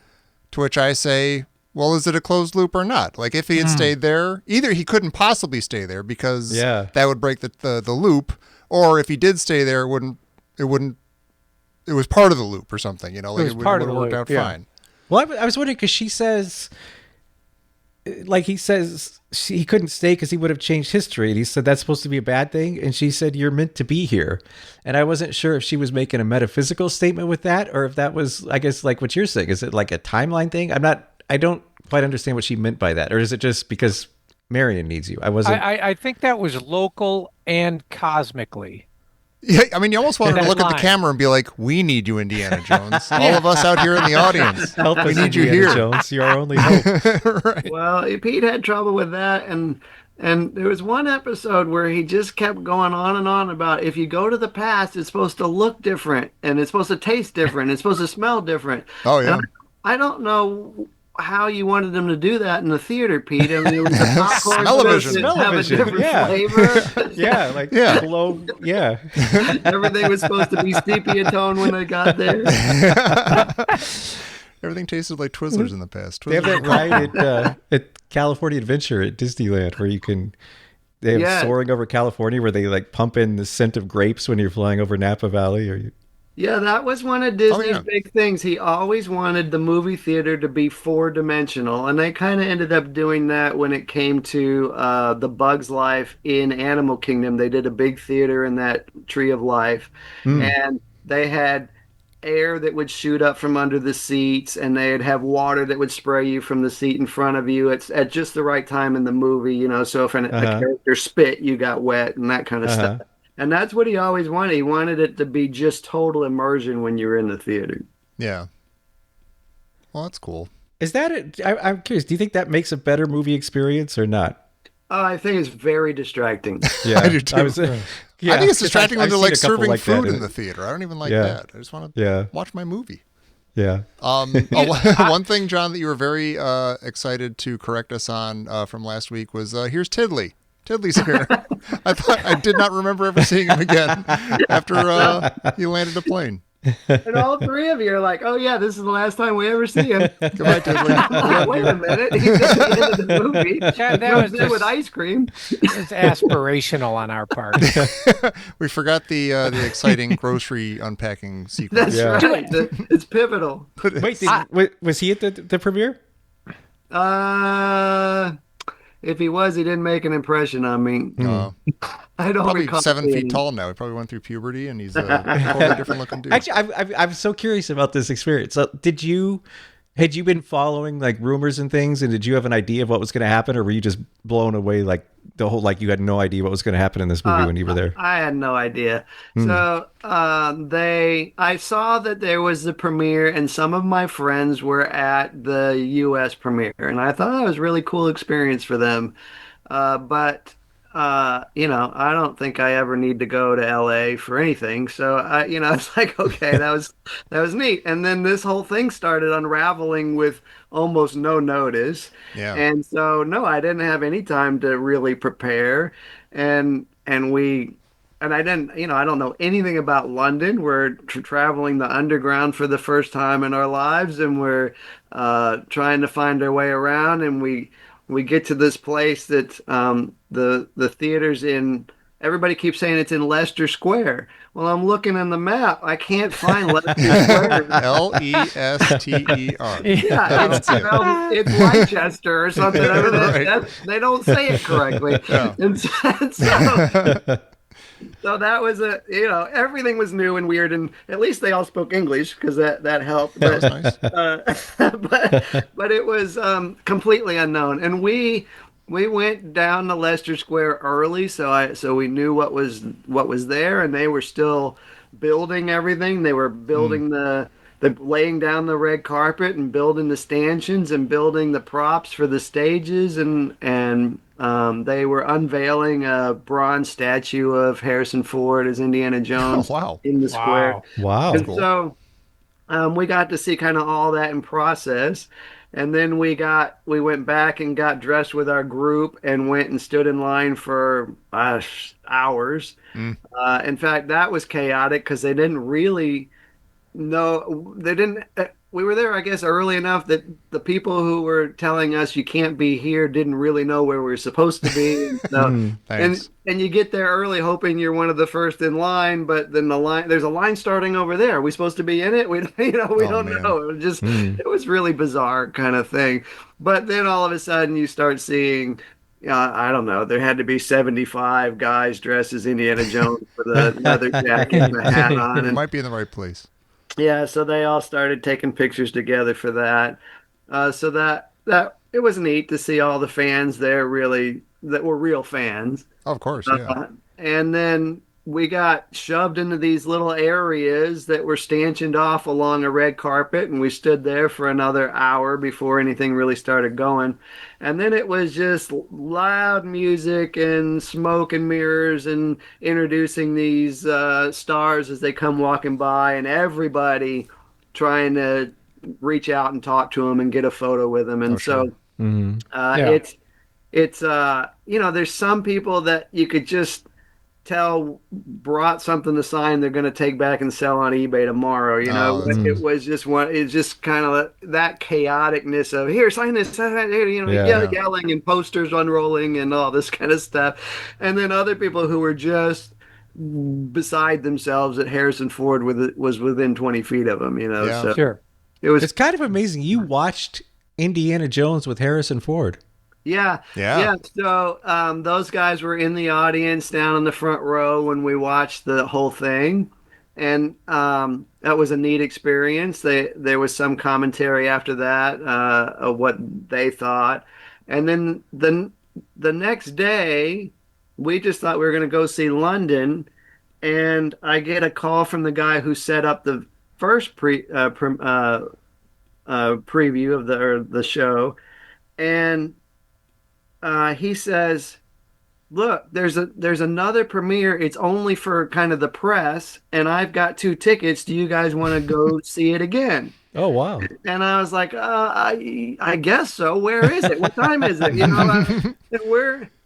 Speaker 2: To which I say, well, is it a closed loop or not? Like if he had stayed there, either he couldn't possibly stay there because that would break the loop, or if he did stay there, it was part of the loop or something, you know, like
Speaker 4: was
Speaker 2: it
Speaker 4: part
Speaker 2: would
Speaker 4: of
Speaker 2: have
Speaker 4: the
Speaker 2: worked
Speaker 4: loop,
Speaker 2: out
Speaker 4: yeah.
Speaker 2: fine.
Speaker 3: Well, I was wondering because she says, like he says he couldn't stay because he would have changed history. And he said that's supposed to be a bad thing. And she said, you're meant to be here. And I wasn't sure if she was making a metaphysical statement with that or if that was, I guess, like what you're saying. Is it like a timeline thing? I don't quite understand what she meant by that. Or is it just because Marion needs you?
Speaker 4: I think that was local and cosmically.
Speaker 2: Yeah, I mean, you almost wanted to
Speaker 4: That
Speaker 2: look at the
Speaker 4: line.
Speaker 2: camera and be like, "We need you, Indiana Jones. All of us out here in the audience,
Speaker 3: Help
Speaker 2: we
Speaker 3: us,
Speaker 2: need you
Speaker 3: Indiana
Speaker 2: here."
Speaker 3: Jones. You're our only hope.
Speaker 2: Right.
Speaker 5: Well, Pete had trouble with that, and there was one episode where he just kept going on about if you go to the past, it's supposed to look different, and it's supposed to taste different, it's supposed to smell different.
Speaker 2: Oh yeah.
Speaker 5: And I don't know how you wanted them to do that in the theater, Pete. I mean, it was the popcorn supposed
Speaker 2: Smell-o-vision.
Speaker 5: to have a
Speaker 3: Smell-o-vision,
Speaker 5: different
Speaker 3: yeah.
Speaker 5: flavor.
Speaker 3: Yeah, like
Speaker 2: Yeah.
Speaker 3: blow. Yeah.
Speaker 5: Everything was supposed to be sepia tone when I got there.
Speaker 2: Everything tasted like Twizzlers in the past.
Speaker 3: They have that ride at California Adventure at Disneyland where they have
Speaker 5: Yeah.
Speaker 3: Soaring Over California where they like pump in the scent of grapes when you're flying over Napa Valley.
Speaker 5: Yeah, that was one of Disney's
Speaker 2: yeah.
Speaker 5: big things. He always wanted the movie theater to be four-dimensional, and they kind of ended up doing that when it came to the Bugs Life in Animal Kingdom. They did a big theater in that Tree of Life, and they had air that would shoot up from under the seats, and they'd have water that would spray you from the seat in front of you. It's at just the right time in the movie, you know. So if a character spit, you got wet and that kind of stuff. And that's what he always wanted. He wanted it to be just total immersion when you were in the theater.
Speaker 2: Yeah. Well, that's cool.
Speaker 3: Is that it? I'm curious. Do you think that makes a better movie experience or not?
Speaker 5: Oh, I think it's very distracting.
Speaker 3: Yeah,
Speaker 2: I do too.
Speaker 3: yeah,
Speaker 2: I think it's
Speaker 3: 'cause
Speaker 2: distracting when
Speaker 3: I've
Speaker 2: they're
Speaker 3: seen
Speaker 2: like
Speaker 3: a couple
Speaker 2: serving
Speaker 3: like that.
Speaker 2: food in the theater. I don't even like
Speaker 3: Yeah.
Speaker 2: that. I just want to watch my movie.
Speaker 3: Yeah.
Speaker 2: One thing, John, that you were very excited to correct us on from last week was here's Tiddly. Tiddly's here. I did not remember ever seeing him again after he landed a plane.
Speaker 5: And all three of you are like, oh, yeah, this is the last time we ever see him.
Speaker 2: Goodbye, Tiddly.
Speaker 5: Wait a minute. He's at the end of the movie.
Speaker 4: That
Speaker 5: He
Speaker 4: was
Speaker 5: comes in
Speaker 4: just-
Speaker 5: with ice cream.
Speaker 4: It's aspirational on our part.
Speaker 2: We forgot the exciting grocery unpacking sequence.
Speaker 5: That's
Speaker 3: Yeah.
Speaker 5: right. It's pivotal.
Speaker 3: Wait, was he at the premiere?
Speaker 5: If he was, he didn't make an impression on me. I don't
Speaker 2: Probably
Speaker 5: recall
Speaker 2: 7
Speaker 5: seeing
Speaker 2: feet
Speaker 5: him.
Speaker 2: tall now. He probably went through puberty, and he's a totally different looking dude.
Speaker 3: Actually, I'm so curious about this experience. So, had you been following like rumors and things, and did you have an idea of what was going to happen, or were you just blown away like you had no idea what was going to happen in this movie when you were there?
Speaker 5: I had no idea. So I saw that there was the premiere, and some of my friends were at the U.S. premiere, and I thought that was a really cool experience for them. But I don't think I ever need to go to LA for anything. So it's like, okay, that was neat. And then this whole thing started unraveling with almost no notice.
Speaker 2: Yeah.
Speaker 5: And so, no, I didn't have any time to really prepare. And I didn't, I don't know anything about London. We're traveling the underground for the first time in our lives, and we're trying to find our way around. And we get to this place that the theater's in. Everybody keeps saying it's in Leicester Square. Well, I'm looking in the map. I can't find Leicester Square.
Speaker 2: Lester.
Speaker 5: Yeah, it's spelled, it's Leicester or something. I mean,
Speaker 2: Right.
Speaker 5: they don't say it correctly.
Speaker 2: Yeah.
Speaker 5: And so that was everything was new and weird, and at least they all spoke English because that helped.
Speaker 2: That was nice.
Speaker 5: But it was completely unknown, and we went down to Leicester Square early, so we knew what was there, and they were still building everything. They were building the laying down the red carpet and building the stanchions and building the props for the stages, and they were unveiling a bronze statue of Harrison Ford as Indiana Jones
Speaker 2: Oh, wow.
Speaker 5: in the square.
Speaker 3: Wow.
Speaker 5: And so we got to see kind of all that in process. And then we went back and got dressed with our group and went and stood in line for hours. In fact, that was chaotic because they didn't really know. They didn't. we were there, I guess, early enough that the people who were telling us you can't be here didn't really know where we were supposed to be. And so,
Speaker 2: Thanks.
Speaker 5: and you get there early hoping you're one of the first in line, but then there's a line starting over there. Are we supposed to be in it? We we
Speaker 2: Oh
Speaker 5: don't
Speaker 2: man.
Speaker 5: know. It was really bizarre kind of thing. But then all of a sudden you start seeing I don't know. There had to be 75 guys dressed as Indiana Jones with a leather jacket and a hat on,
Speaker 2: You
Speaker 5: and
Speaker 2: might be in the right place.
Speaker 5: yeah, so they all started taking pictures together for that. So that it was neat to see all the fans there really that were real fans.
Speaker 2: Of course, yeah.
Speaker 5: And then we got shoved into these little areas that were stanchioned off along a red carpet, and we stood there for another hour before anything really started going. And then it was just loud music and smoke and mirrors and introducing these stars as they come walking by, and everybody trying to reach out and talk to them and get a photo with them.
Speaker 2: Oh
Speaker 5: And
Speaker 2: sure.
Speaker 5: so
Speaker 4: Yeah.
Speaker 5: it's there's some people that you could just tell brought something to sign they're going to take back and sell on eBay tomorrow.
Speaker 2: Oh, that's
Speaker 5: It was just one. It's just kind of that chaoticness of here, sign this, here,
Speaker 3: Yeah.
Speaker 5: yelling and posters unrolling and all this kind of stuff, and then other people who were just beside themselves that Harrison Ford was within 20 feet of them.
Speaker 2: Yeah.
Speaker 5: So
Speaker 4: Sure.
Speaker 5: it was
Speaker 3: It's kind of amazing. You watched Indiana Jones with Harrison Ford.
Speaker 5: Yeah,
Speaker 2: Yeah.
Speaker 5: yeah. So those guys were in the audience down in the front row when we watched the whole thing, and that was a neat experience. There was some commentary after that of what they thought, and then the next day we just thought we were going to go see London, and I get a call from the guy who set up the first preview of the show, and he says, "Look, there's another premiere. It's only for kind of the press, and I've got two tickets. Do you guys want to go see it again?"
Speaker 3: Oh wow.
Speaker 5: And I was like, I guess so. Where is it? What time is it?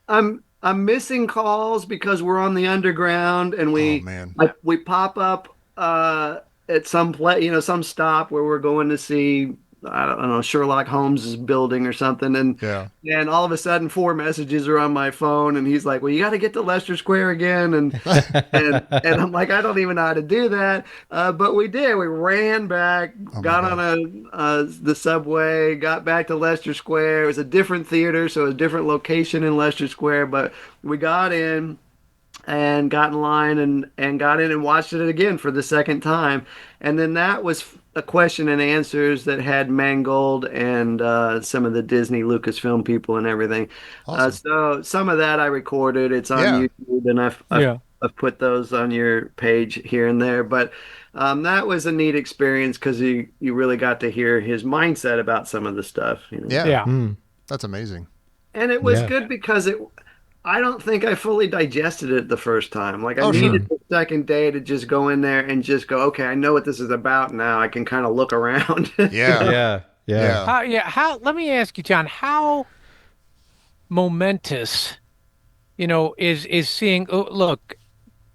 Speaker 5: And I'm missing calls because we're on the underground, and
Speaker 2: Oh man.
Speaker 5: we pop up at some some stop where we're going to see I don't know Sherlock Holmes's building or something,
Speaker 2: Yeah.
Speaker 5: and all of a sudden 4 messages are on my phone, and he's like, "Well, you got to get to Leicester Square again," and I'm like, "I don't even know how to do that," but we did. We ran back,
Speaker 2: Oh my
Speaker 5: got
Speaker 2: God.
Speaker 5: on the subway, got back to Leicester Square. It was a different theater, so it was a different location in Leicester Square, but we got in and got in line and got in and watched it again for the second time. And then that was a question and answers that had Mangold and some of the Disney Lucasfilm people and everything.
Speaker 2: Awesome.
Speaker 5: So some of that I recorded. It's on
Speaker 2: Yeah.
Speaker 5: YouTube, and
Speaker 4: Yeah.
Speaker 5: I've put those on your page here and there. But that was a neat experience because you really got to hear his mindset about some of the stuff.
Speaker 2: Yeah.
Speaker 4: Yeah.
Speaker 2: That's amazing.
Speaker 5: And it was
Speaker 3: Yeah.
Speaker 5: good because I don't think I fully digested it the first time. Like I
Speaker 2: Oh sure.
Speaker 5: needed the second day to just go in there and just go, okay, I know what this is about now. I can kind of look around.
Speaker 2: Yeah.
Speaker 3: Yeah. Yeah.
Speaker 2: Yeah.
Speaker 4: How, let me ask you, John, how momentous, is seeing, oh, look,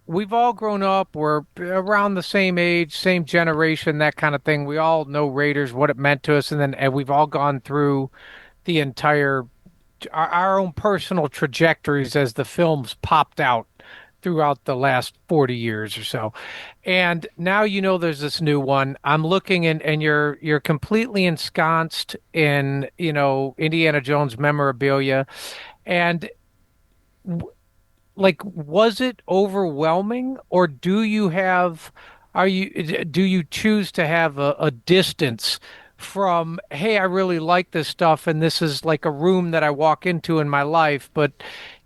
Speaker 4: we've all grown up, we're around the same age, same generation, that kind of thing. We all know Raiders, what it meant to us, and we've all gone through the entire our own personal trajectories as the films popped out throughout the last 40 years or so. And now there's this new one. I'm looking and you're completely ensconced in, Indiana Jones memorabilia. And like, was it overwhelming, or do you choose to have a distance from, hey, I really like this stuff and this is like a room that I walk into in my life, but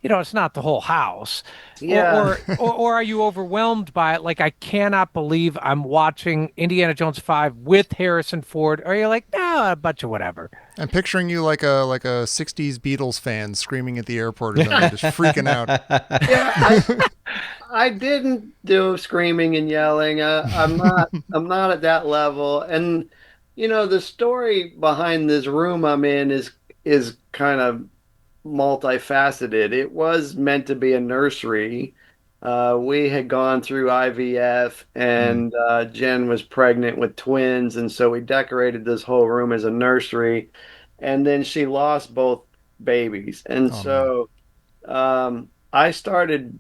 Speaker 4: it's not the whole house. Or,
Speaker 5: Yeah.
Speaker 4: or are you overwhelmed by it? Like, I cannot believe I'm watching Indiana Jones 5 with Harrison Ford. Or are you like, nah, a bunch of whatever?
Speaker 2: I'm picturing you like a '60s Beatles fan screaming at the airport or something, just freaking out.
Speaker 5: Yeah, I didn't do screaming and yelling. I'm not at that level. And the story behind this room I'm in is kind of multifaceted. It was meant to be a nursery, We had gone through IVF,
Speaker 2: Mm.
Speaker 5: and Jen was pregnant with twins, and so we decorated this whole room as a nursery. And then she lost both babies, and
Speaker 2: Oh no.
Speaker 5: so I started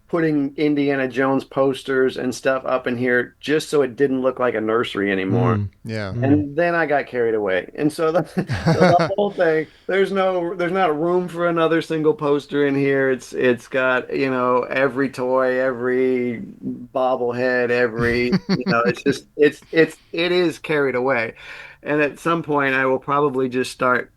Speaker 5: putting Indiana Jones posters and stuff up in here just so it didn't look like a nursery anymore.
Speaker 3: Mm,
Speaker 2: Yeah.
Speaker 3: mm.
Speaker 5: And then I got carried away. And so the whole thing, there's not room for another single poster in here. It's got, every toy, every bobblehead, it is carried away. And at some point I will probably just start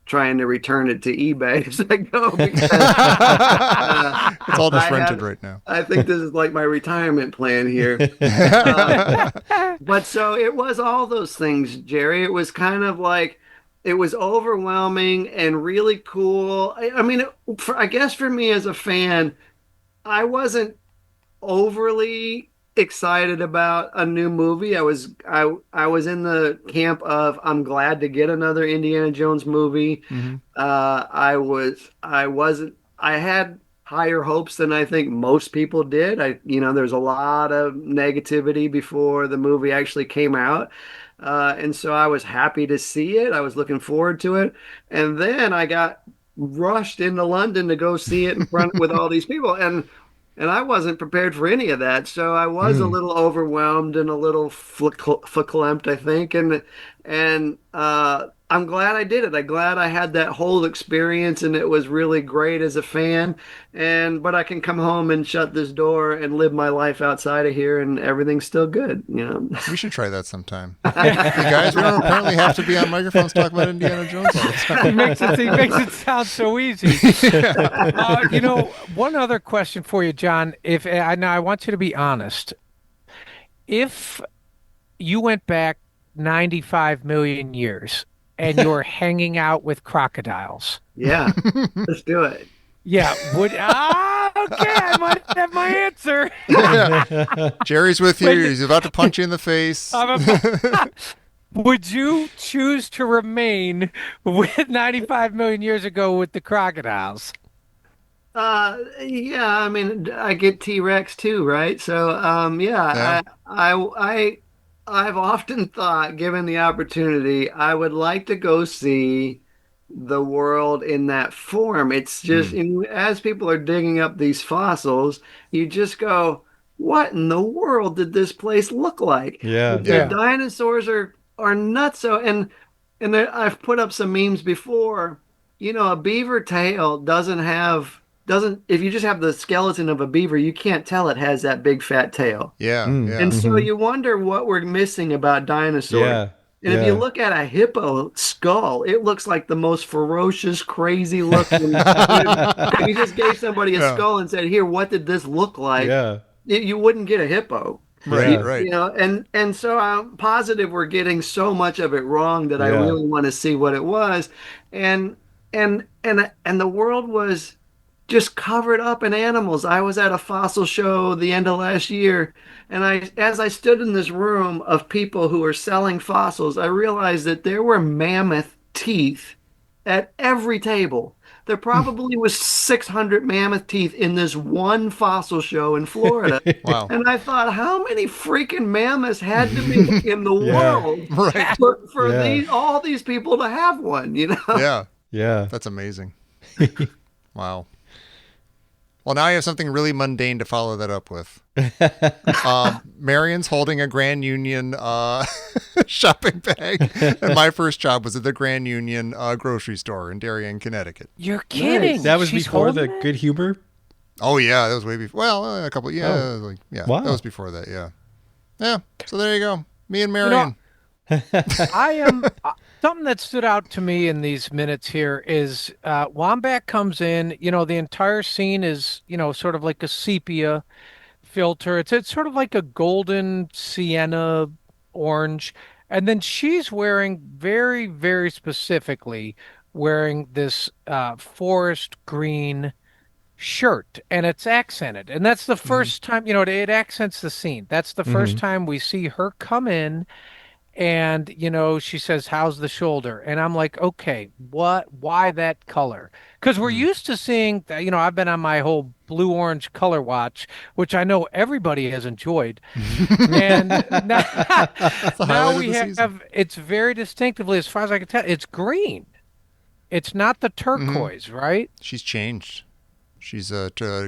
Speaker 5: trying to return it to eBay as I go because uh,
Speaker 2: It's all just
Speaker 5: I
Speaker 2: rented
Speaker 5: have
Speaker 2: right now.
Speaker 5: I think this is like my retirement plan here. Uh, but so it was all those things, Jerry. It was kind of like it was overwhelming and really cool. I mean, I guess for me as a fan, I wasn't overly excited about a new movie. I was in the camp of I'm glad to get another Indiana Jones movie.
Speaker 2: Hmm.
Speaker 5: I wasn't I had higher hopes than I think most people did. There's a lot of negativity before the movie actually came out. And so I was happy to see it. I was looking forward to it. And then I got rushed into London to go see it in front with all these people. And I wasn't prepared for any of that, so I was a
Speaker 3: Mm.
Speaker 5: little overwhelmed and a little verklempt, I think. And I'm glad I did it. I'm glad I had that whole experience, and it was really great as a fan. But I can come home and shut this door and live my life outside of here, and everything's still good.
Speaker 2: We should try that sometime. Hey guys, we don't apparently have to be on microphones talking about Indiana Jones all the time.
Speaker 4: He makes it sound so easy. One other question for you, John. If now I want you to be honest. If you went back 95 million years and you're hanging out with crocodiles,
Speaker 5: Yeah, let's do it.
Speaker 4: yeah, okay, I might have my answer.
Speaker 2: Jerry's with you.
Speaker 4: When-
Speaker 2: He's about to punch you in the face.
Speaker 4: I'm about- Would you choose to remain with 95 million years ago with the crocodiles?
Speaker 5: Yeah, I mean, I get T-Rex too, right? So,
Speaker 2: Yeah.
Speaker 5: yeah, I've often thought, given the opportunity, I would like to go see the world in that form. It's just,
Speaker 2: Mm.
Speaker 5: as people are digging up these fossils, you just go, what in the world did this place look like?
Speaker 3: Yeah.
Speaker 5: The
Speaker 2: Yeah.
Speaker 5: dinosaurs are nuts. I've put up some memes before. A beaver tail doesn't if you just have the skeleton of a beaver, you can't tell it has that big fat tail.
Speaker 2: Yeah.
Speaker 3: Mm.
Speaker 2: Yeah.
Speaker 5: And so
Speaker 3: Mhm.
Speaker 5: you wonder what we're missing about dinosaurs.
Speaker 3: Yeah.
Speaker 5: And if you
Speaker 3: Yeah.
Speaker 5: look at a hippo skull, it looks like the most ferocious, crazy looking. If you just gave somebody a
Speaker 2: Yeah.
Speaker 5: skull and said, "Here, what did this look like?"
Speaker 3: Yeah.
Speaker 5: You wouldn't get a hippo.
Speaker 2: Right.
Speaker 3: Yeah.
Speaker 2: Right.
Speaker 5: And so I'm positive we're getting so much of it wrong that I
Speaker 3: Yeah.
Speaker 5: really want to see what it was. And and the world was just covered up in animals. I was at a fossil show the end of last year, and as I stood in this room of people who were selling fossils, I realized that there were mammoth teeth at every table. There probably was 600 mammoth teeth in this one fossil show in Florida.
Speaker 2: Wow.
Speaker 5: And I thought, how many freaking mammoths had to be in the
Speaker 3: Yeah.
Speaker 5: world
Speaker 2: Right.
Speaker 5: for
Speaker 3: Yeah.
Speaker 5: all these people to have one?
Speaker 2: Yeah.
Speaker 3: Yeah.
Speaker 2: That's amazing. Wow. Well, now I have something really mundane to follow that up with. Marion's holding a Grand Union shopping bag, and my first job was at the Grand Union grocery store in Darien, Connecticut.
Speaker 4: You're kidding.
Speaker 3: That was
Speaker 4: She's
Speaker 3: before the
Speaker 4: holding it?
Speaker 3: good humor.
Speaker 2: Oh yeah, that was way before. Well, a couple. Yeah,
Speaker 3: Oh.
Speaker 2: that was like, yeah,
Speaker 3: Wow.
Speaker 2: that was before that. Yeah, yeah. So there you go. Me and Marion.
Speaker 4: I am something that stood out to me in these minutes here is Wombat comes in, the entire scene is, sort of like a sepia filter. It's sort of like a golden sienna orange. And then she's wearing very, very specifically wearing this forest green shirt and it's accented. And that's the first time, it accents the scene. That's the first time we see her come in And, she says, "How's the shoulder?" And I'm like, okay, why that color? Because we're used to seeing, I've been on my whole blue-orange color watch, which I know everybody has enjoyed. And now,
Speaker 2: It's the
Speaker 4: now
Speaker 2: highlight of
Speaker 4: we
Speaker 2: the season.
Speaker 4: have, it's very distinctively, as far as I can tell, it's green. It's not the turquoise, right?
Speaker 2: She's changed. She's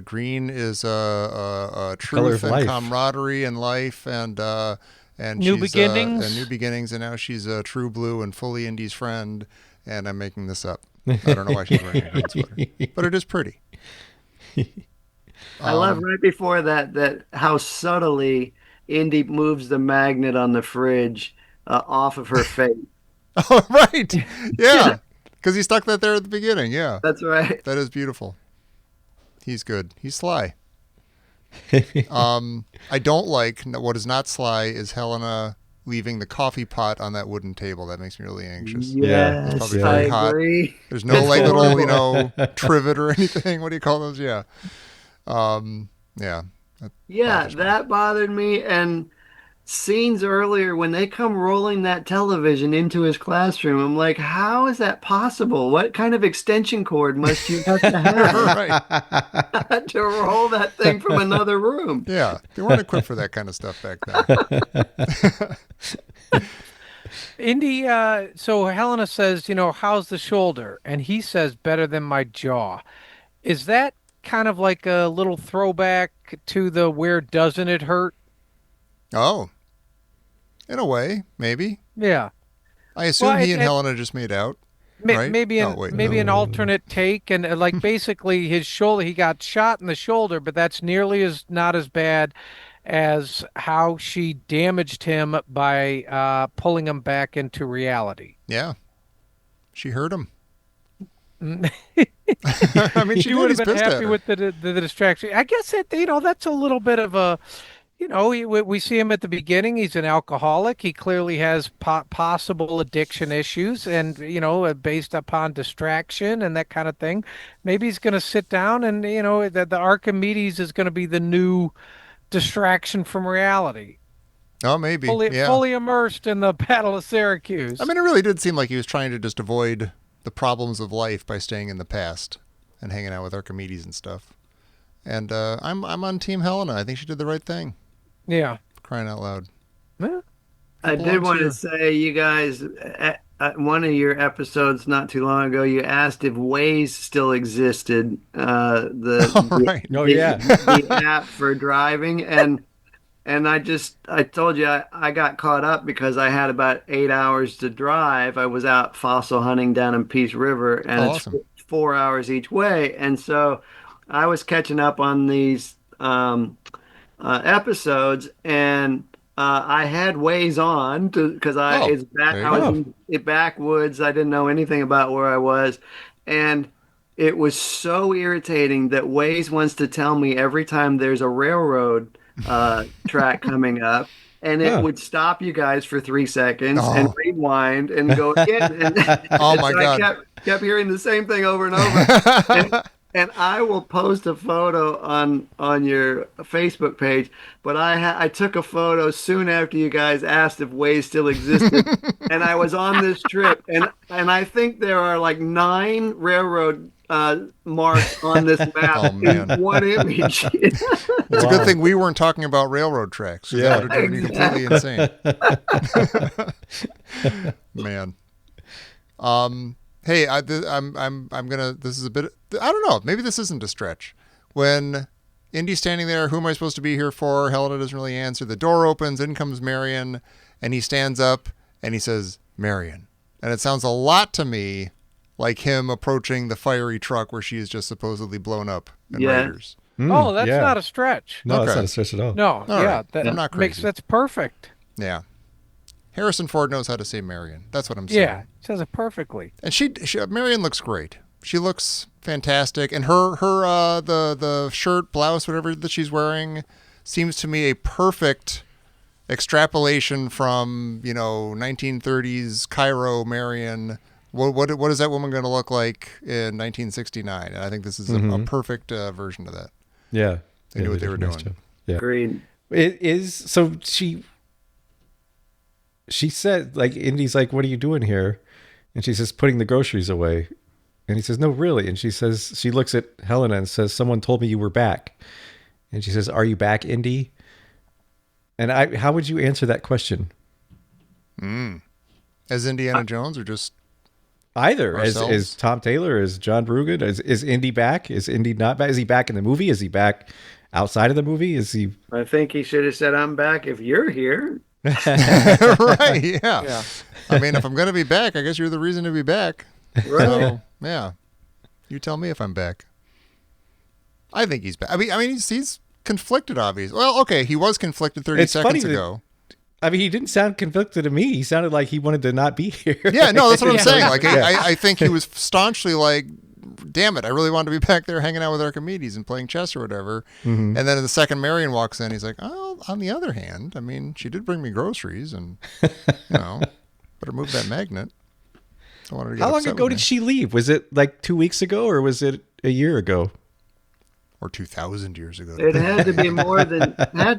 Speaker 2: green is
Speaker 3: color
Speaker 2: truth
Speaker 3: of
Speaker 2: and
Speaker 3: life.
Speaker 2: camaraderie and life and
Speaker 4: New
Speaker 2: she's
Speaker 4: beginnings.
Speaker 2: new beginnings, and now she's a true blue and fully Indy's friend. And I'm making this up. I don't know why she's wearing a green sweater, but it is pretty.
Speaker 5: I love right before that how subtly Indy moves the magnet on the fridge off of her face.
Speaker 2: Oh, right, yeah, because he stuck that there at the beginning. Yeah,
Speaker 5: That's right.
Speaker 2: that is beautiful. He's good. He's sly. I don't like what is not sly is Helena leaving the coffee pot on that wooden table. That makes me really anxious.
Speaker 3: Yeah,
Speaker 2: It's
Speaker 5: Yes,
Speaker 2: probably
Speaker 3: yeah.
Speaker 5: I
Speaker 2: very hot.
Speaker 5: agree.
Speaker 2: There's no
Speaker 5: It's
Speaker 2: like little,
Speaker 5: horrible.
Speaker 2: trivet or anything. What do you call those? Yeah. Yeah. That
Speaker 5: Yeah,
Speaker 2: bothers me.
Speaker 5: that bothered me. And scenes earlier when they come rolling that television into his classroom, I'm like, how is that possible? What kind of extension cord must you have to have
Speaker 2: Right.
Speaker 5: to roll that thing from another room?
Speaker 2: Yeah. They weren't equipped for that kind of stuff back then.
Speaker 4: Indy, so Helena says, "How's the shoulder?" And he says, "Better than my jaw." Is that kind of like a little throwback to the "Where doesn't it hurt"?
Speaker 2: Oh, in a way, maybe.
Speaker 4: Yeah.
Speaker 2: I
Speaker 4: Well,
Speaker 2: assume he and Helena just made out, right?
Speaker 4: maybe
Speaker 2: Oh,
Speaker 4: an
Speaker 2: wait,
Speaker 4: maybe an
Speaker 2: no.
Speaker 4: alternate take, and like basically his shoulder, he got shot in the shoulder, but that's nearly as not as bad as how she damaged him by pulling him back into reality.
Speaker 2: Yeah. She hurt him. I mean, she
Speaker 4: You
Speaker 2: did.
Speaker 4: would have
Speaker 2: He's
Speaker 4: been
Speaker 2: pissed at
Speaker 4: happy
Speaker 2: her.
Speaker 4: with the distraction. I guess that's a little bit of a, we see him at the beginning. He's an alcoholic. He clearly has possible addiction issues, and based upon distraction and that kind of thing, maybe he's going to sit down and that the Archimedes is going to be the new distraction from reality.
Speaker 2: Oh, maybe.
Speaker 4: Fully
Speaker 2: Yeah.
Speaker 4: fully immersed in the Battle of
Speaker 2: I
Speaker 4: Syracuse.
Speaker 2: mean, it really did seem like he was trying to just avoid the problems of life by staying in the past and hanging out with Archimedes and stuff. And I'm on Team Helena. I think she did the right thing.
Speaker 4: Yeah.
Speaker 2: Crying out loud.
Speaker 4: Yeah.
Speaker 5: I did
Speaker 2: Belongs
Speaker 5: want to
Speaker 2: here.
Speaker 5: say, you guys, one of your episodes not too long ago, you asked if Waze still existed,
Speaker 2: All right.
Speaker 3: Oh yeah.
Speaker 5: the app for driving, and I told you I got caught up because I had about 8 hours to drive. I was out fossil hunting down in Peace River, and
Speaker 2: Oh,
Speaker 5: it's
Speaker 2: awesome.
Speaker 5: 4 hours each way, and so I was catching up on these episodes, and I had Waze on because
Speaker 2: Oh,
Speaker 5: it's back.
Speaker 2: there you
Speaker 5: I was
Speaker 2: go.
Speaker 3: Oh,
Speaker 5: in it backwoods. I didn't know anything about where I was, and it was so irritating that Waze wants to tell me every time there's a railroad track coming up. And it
Speaker 3: huh.
Speaker 5: would stop you guys for 3 seconds and
Speaker 2: Oh.
Speaker 5: rewind and go again. And,
Speaker 2: Oh
Speaker 5: and
Speaker 2: my
Speaker 5: so I
Speaker 2: God.
Speaker 5: kept hearing the same thing over and over. And and I will post a photo on your Facebook page, but I took a photo soon after you guys asked if Waze still existed, and I was on this trip, and I think there are like 9 railroad marks on this map
Speaker 2: Oh
Speaker 5: in
Speaker 2: man.
Speaker 5: one image.
Speaker 2: It's a good
Speaker 3: Wow.
Speaker 2: thing we weren't talking about railroad tracks, 'cause that
Speaker 3: Yeah.
Speaker 2: would have driven you completely insane. Man. Hey, I'm gonna. This is a bit. I don't know. Maybe this isn't a stretch. When Indy's standing there, who am I supposed to be here for? Helena doesn't really answer. The door opens. In comes Marion, and he stands up and he says, "Marion," and it sounds a lot to me like him approaching the fiery truck where she is just supposedly blown up in
Speaker 5: Yeah.
Speaker 2: Raiders.
Speaker 4: Oh, that's
Speaker 3: yeah.
Speaker 4: not a stretch.
Speaker 3: No, that's
Speaker 2: Okay.
Speaker 3: not a stretch at all.
Speaker 4: No,
Speaker 2: All
Speaker 4: yeah,
Speaker 2: right.
Speaker 4: that
Speaker 2: I'm not
Speaker 4: makes
Speaker 2: crazy.
Speaker 4: that's perfect.
Speaker 2: Yeah. Harrison Ford knows how to say Marion. That's what I'm saying.
Speaker 4: Yeah, says it perfectly.
Speaker 2: And she Marion looks great. She looks fantastic, and her the shirt, blouse, whatever that she's wearing, seems to me a perfect extrapolation from 1930s Cairo Marion. What is that woman going to look like in 1969? And I think this is a perfect version of that.
Speaker 3: Yeah.
Speaker 2: They knew what
Speaker 3: did
Speaker 2: they
Speaker 3: a
Speaker 2: were
Speaker 3: nice
Speaker 2: doing.
Speaker 3: job. Yeah.
Speaker 5: Agreed.
Speaker 3: It is so she she said, like, Indy's like, "What are you doing here?" And she says, "Putting the groceries away." And he says, "No, really." And she says, she looks at Helena and says, "Someone told me you were back." And she says, "Are you back, Indy?" And how would you answer that question?
Speaker 2: As Indiana Jones, or just
Speaker 3: Either
Speaker 2: ourselves?
Speaker 3: as Tom Taylor, as John Brueggen, is Indy back? Is Indy not back? Is he back in the movie? Is he back outside of the movie? Is he?
Speaker 5: I think he should have said, "I'm back if you're here."
Speaker 2: Right? Yeah.
Speaker 4: Yeah.
Speaker 2: I mean, if I'm going to be back, I guess you're the reason to be back.
Speaker 5: Right.
Speaker 2: So, yeah. You tell me if I'm back. I think he's back. I mean, he's conflicted, obviously. Well, okay, he was conflicted 30
Speaker 3: It's funny
Speaker 2: seconds
Speaker 3: that-
Speaker 2: ago.
Speaker 3: I mean, he didn't sound conflicted to me. He sounded like he wanted to not be here.
Speaker 2: Yeah, no, that's what I'm
Speaker 4: Yeah.
Speaker 2: saying. Like, I think he was staunchly like, damn it, I really wanted to be back there hanging out with Archimedes and playing chess or whatever. And then in the second Marion walks in, he's like, oh, on the other hand, I mean, she did bring me groceries and, better move that magnet. I wanted to get
Speaker 3: How long
Speaker 2: upset
Speaker 3: ago
Speaker 2: with
Speaker 3: did
Speaker 2: me.
Speaker 3: she leave? Was it like 2 weeks ago, or was it a year ago?
Speaker 2: Or 2,000 years ago.
Speaker 5: It had to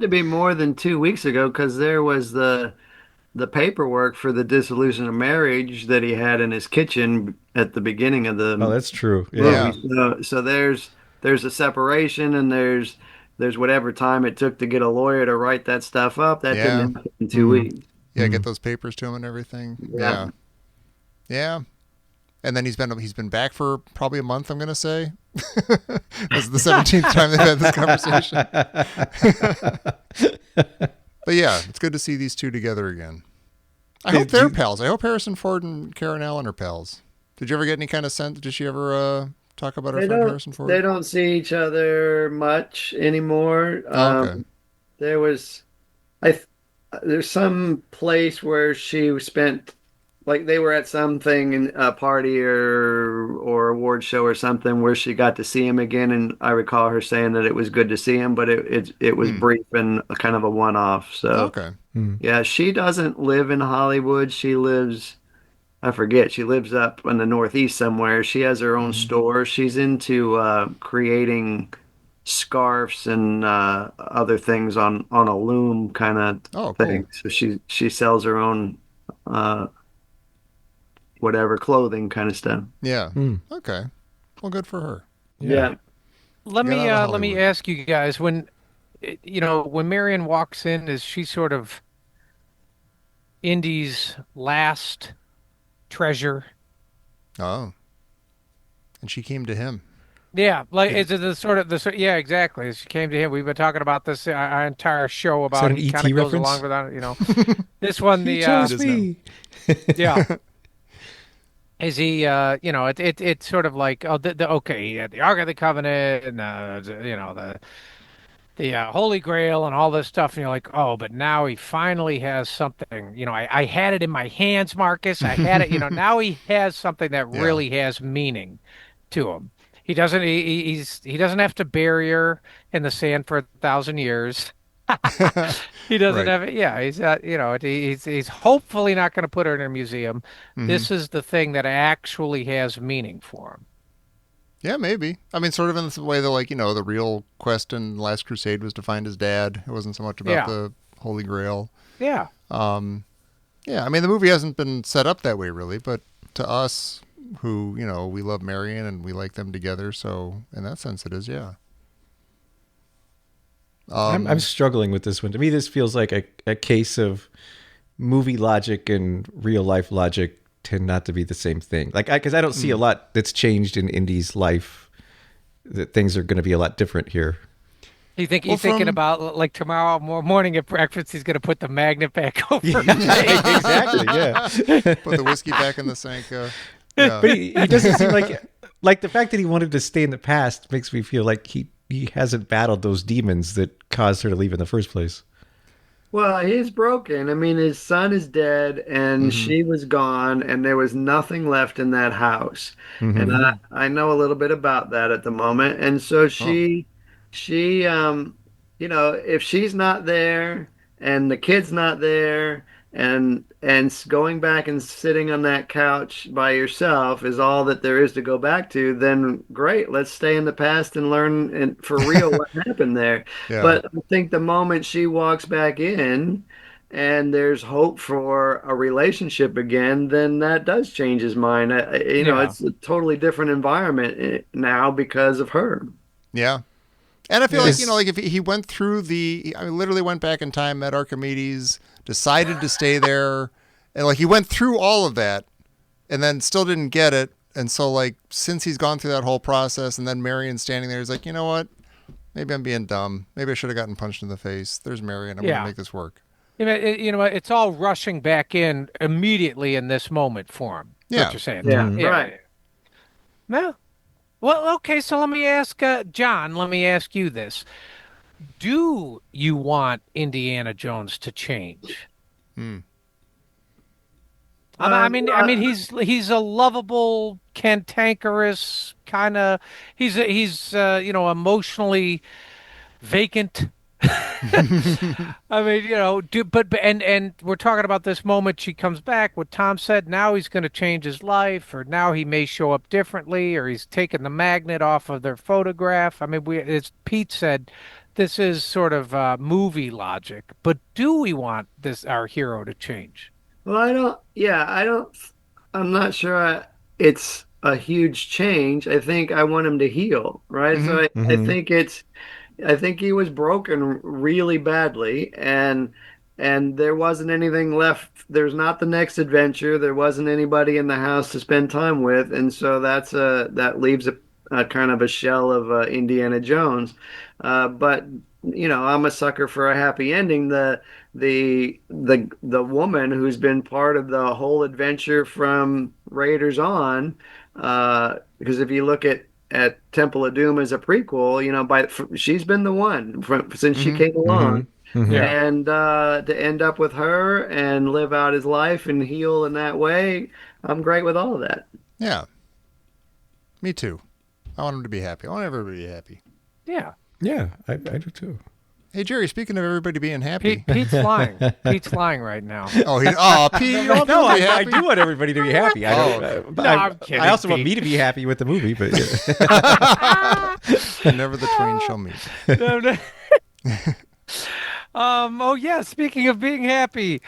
Speaker 5: be more than 2 weeks ago because there was the paperwork for the dissolution of marriage that he had in his kitchen at the beginning of the
Speaker 3: Oh, that's true.
Speaker 5: movie.
Speaker 3: Yeah.
Speaker 5: So there's a separation and there's whatever time it took to get a lawyer to write that stuff up. That
Speaker 2: Yeah.
Speaker 5: didn't happen in 2 weeks.
Speaker 2: Yeah, get those papers to him and everything.
Speaker 5: Yeah.
Speaker 2: Yeah. And then he's been back for probably a month, I'm gonna say. This is the 17th time they've had this conversation. But yeah, it's good to see these two together again. I hope they're pals. I hope Harrison Ford and Karen Allen are pals. Did you ever get any kind of sense? Did she ever talk about her
Speaker 5: They
Speaker 2: friend
Speaker 5: don't
Speaker 2: Harrison Ford?
Speaker 5: they don't see each other much anymore.
Speaker 2: Oh, okay.
Speaker 5: There was I th- there's some place where she spent like they were at something in a party or award show or something where she got to see him again, and I recall her saying that it was good to see him, but it was brief and kind of a one-off. So
Speaker 2: Okay.
Speaker 5: yeah, she doesn't live in Hollywood. She lives, I forget, she lives up in the Northeast somewhere. She has her own store. She's into creating scarves and other things on a loom kind of
Speaker 2: Oh, cool.
Speaker 5: thing. So she sells her own whatever clothing kind of stuff.
Speaker 2: Yeah. Okay. Well, good for her.
Speaker 5: Yeah.
Speaker 4: Let
Speaker 2: Get
Speaker 4: me
Speaker 2: out of
Speaker 4: let me
Speaker 2: Hollywood.
Speaker 4: ask you guys when Marion walks in, is she sort of Indy's last treasure?
Speaker 2: Oh. And she came to him.
Speaker 4: Yeah, like is it yeah, exactly. She came to him. We've been talking about this our entire show
Speaker 3: that
Speaker 4: about
Speaker 3: an
Speaker 4: he
Speaker 3: ET
Speaker 4: kind of goes
Speaker 3: reference?
Speaker 4: along with this one
Speaker 3: He
Speaker 4: the
Speaker 3: chose
Speaker 2: It is
Speaker 3: me.
Speaker 4: yeah. Is he, it's sort of like, oh, okay, he had the Ark of the Covenant and, the Holy Grail and all this stuff. And you're like, oh, but now he finally has something. I had it in my hands, Marcus. I had it, now he has something that
Speaker 2: Yeah.
Speaker 4: really has meaning to him. He doesn't, he doesn't have to bury her in the sand for 1,000 years. He doesn't
Speaker 2: Right.
Speaker 4: have it. Yeah, he's hopefully not going to put her in a museum.
Speaker 2: Mm-hmm.
Speaker 4: This is the thing that actually has meaning for him.
Speaker 2: Yeah, maybe. I mean, sort of in the way that, like, the real quest in Last Crusade was to find his dad. It wasn't so much about
Speaker 4: Yeah.
Speaker 2: the Holy Grail.
Speaker 4: Yeah.
Speaker 2: Yeah, I mean, the movie hasn't been set up that way, really, but to us, who, we love Marion and we like them together, so in that sense it is, yeah.
Speaker 3: I'm struggling with this one. To me, this feels like a case of movie logic and real life logic tend not to be the same thing. Like, because I don't see a lot that's changed in Indy's life. That things are going to be a lot different here.
Speaker 4: You think
Speaker 2: Well,
Speaker 4: he's thinking
Speaker 2: from-
Speaker 4: about like tomorrow morning at breakfast, he's going to put the magnet back over.
Speaker 3: Exactly. Yeah.
Speaker 2: Put the whiskey back in the sink. Yeah.
Speaker 3: But he doesn't seem like the fact that he wanted to stay in the past makes me feel like he hasn't battled those demons that caused her to leave in the first place.
Speaker 5: Well, he's broken. I mean, his son is dead, and she was gone, and there was nothing left in that house. And I know a little bit about that at the moment. And so she, if she's not there, and the kid's not there, and going back and sitting on that couch by yourself is all that there is to go back to, then great, let's stay in the past and learn for real what happened there.
Speaker 2: Yeah.
Speaker 5: But I think the moment she walks back in and there's hope for a relationship again, then that does change his mind.
Speaker 4: Yeah.
Speaker 5: It's a totally different environment now because of her.
Speaker 2: Yeah. And I feel like,
Speaker 3: Yes.
Speaker 2: like if he went through I mean, literally went back in time, met Archimedes, decided to stay there, and like he went through all of that and then still didn't get it. And so like since he's gone through that whole process and then Marion standing there, he's like, you know what? Maybe I'm being dumb. Maybe I should have gotten punched in the face. There's Marion. I'm going
Speaker 4: Yeah.
Speaker 2: to make this work.
Speaker 4: It's all rushing back in immediately in this moment for him. That's
Speaker 2: Yeah.
Speaker 4: what you're saying.
Speaker 5: Yeah,
Speaker 4: Yeah.
Speaker 5: right.
Speaker 4: Well, well, okay. So let me ask John. Let me ask you this: do you want Indiana Jones to change? I mean, he's a lovable, cantankerous kind of. He's emotionally vacant. I mean, and we're talking about this moment she comes back. What Tom said. Now he's going to change his life, or now he may show up differently, or he's taken the magnet off of their photograph. I mean, as Pete said, this is sort of movie logic. But do we want our hero to change?
Speaker 5: Well, I'm not sure it's a huge change. I think I want him to heal, right? So I think he was broken really badly, and there wasn't anything left. There's not the next adventure. There wasn't anybody in the house to spend time with, and so that leaves a kind of a shell of Indiana Jones. But I'm a sucker for a happy ending. The woman who's been part of the whole adventure from Raiders on, because if you look at Temple of Doom as a prequel, she's been the one since she came along.
Speaker 4: Yeah.
Speaker 5: And to end up with her and live out his life and heal in that way, I'm great with all of that.
Speaker 2: Yeah. Me too. I want him to be happy. I want everybody to be happy.
Speaker 4: Yeah.
Speaker 3: Yeah, I do too.
Speaker 2: Hey, Jerry, speaking of everybody being happy.
Speaker 4: Pete's lying. Pete's lying right now.
Speaker 2: Pete, you want
Speaker 3: No,
Speaker 2: people to
Speaker 3: I
Speaker 2: be happy?
Speaker 3: do want everybody to be happy.
Speaker 4: I'm kidding,
Speaker 3: I also want
Speaker 4: Pete.
Speaker 3: me to be happy with the movie, but
Speaker 2: Never the twain shall meet.
Speaker 4: No, no. Oh yeah, speaking of being happy,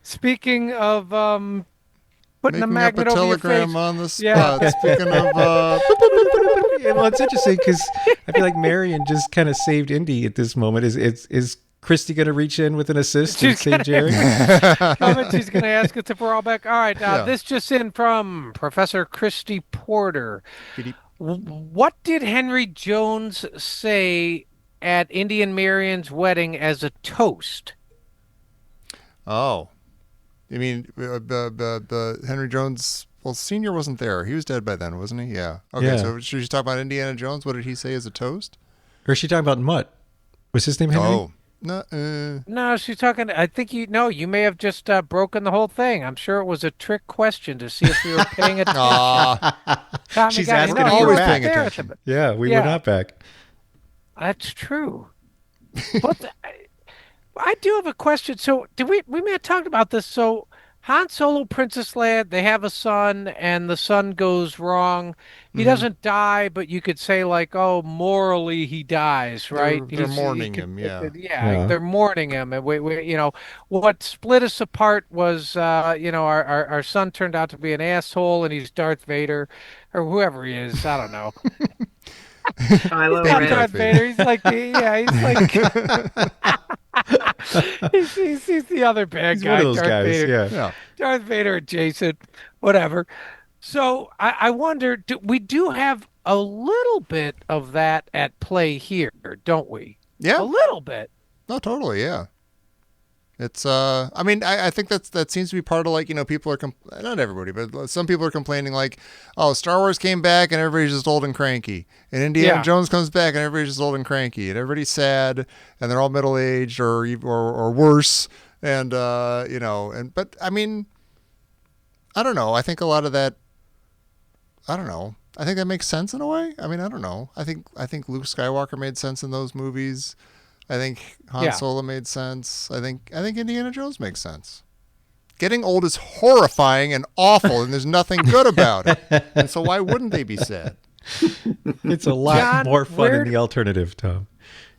Speaker 4: speaking of putting a
Speaker 2: Making up a
Speaker 4: magnet over your
Speaker 2: telegram
Speaker 4: face.
Speaker 2: on the spot.
Speaker 4: Yeah.
Speaker 2: Speaking of,
Speaker 3: yeah, well, it's interesting because I feel like Marion just kind of saved Indy at this moment. Is Christy going to reach in with an assist and
Speaker 4: She's
Speaker 3: save Jerry?
Speaker 4: comment she's going to ask us if we're all back. All right,
Speaker 2: Yeah.
Speaker 4: this just in from Professor Christy Porter.
Speaker 2: Beep.
Speaker 4: What did Henry Jones say at Indy and Marion's wedding as a toast?
Speaker 2: oh, you mean the Henry Jones? Well, Senior wasn't there. He was dead by then, wasn't he? Yeah. Okay,
Speaker 3: Yeah.
Speaker 2: so should you talk about Indiana Jones? What did he say as a toast?
Speaker 3: Or is she talking about Mutt? Was his name Henry?
Speaker 2: Oh, no.
Speaker 4: No, she's talking. I think you may have just broken the whole thing. I'm sure it was a trick question to see if we were paying attention. Tommy
Speaker 3: She's
Speaker 4: got it.
Speaker 3: asking
Speaker 4: No,
Speaker 3: if
Speaker 4: you
Speaker 3: we're
Speaker 4: were
Speaker 3: back.
Speaker 4: there at
Speaker 2: Attention.
Speaker 4: the-
Speaker 3: Yeah, we
Speaker 4: Yeah.
Speaker 3: were not back.
Speaker 4: That's true. But I do have a question. So we may have talked about this. So Han Solo, Princess Leia, they have a son, and the son goes wrong. He doesn't die, but you could say like, oh, morally he dies, right?
Speaker 2: They're
Speaker 4: He's
Speaker 2: mourning
Speaker 4: he
Speaker 2: him, yeah.
Speaker 3: Yeah.
Speaker 4: They're mourning him, and what split us apart was, our son turned out to be an asshole, and he's Darth Vader, or whoever he is. I don't know.
Speaker 5: Kylo
Speaker 4: Not
Speaker 5: Ren.
Speaker 4: Darth Vader. He's like, he's the other bad
Speaker 3: He's
Speaker 4: guy.
Speaker 3: one of those
Speaker 4: Darth
Speaker 3: guys.
Speaker 4: Vader.
Speaker 3: Yeah.
Speaker 2: Yeah.
Speaker 4: Darth Vader adjacent, whatever. So I wonder, we do have a little bit of that at play here, don't we?
Speaker 2: Yeah.
Speaker 4: A little bit.
Speaker 2: No, totally. Yeah. It's I mean I think that seems to be part of like people are not everybody but some people are complaining like, oh, Star Wars came back and everybody's just old and cranky, and Indiana
Speaker 4: Yeah.
Speaker 2: Jones comes back and everybody's just old and cranky, and everybody's sad and they're all middle aged or worse, and but I mean I don't know, I think a lot of that, I don't know, I think that makes sense in a way. I mean, I don't know, I think Luke Skywalker made sense in those movies. I think Han
Speaker 4: Yeah.
Speaker 2: Solo made sense. I think Indiana Jones makes sense. Getting old is horrifying and awful, and there's nothing good about it. And so why wouldn't they be sad?
Speaker 3: It's a lot
Speaker 4: John,
Speaker 3: more fun
Speaker 4: where-
Speaker 3: in the alternative, Tom.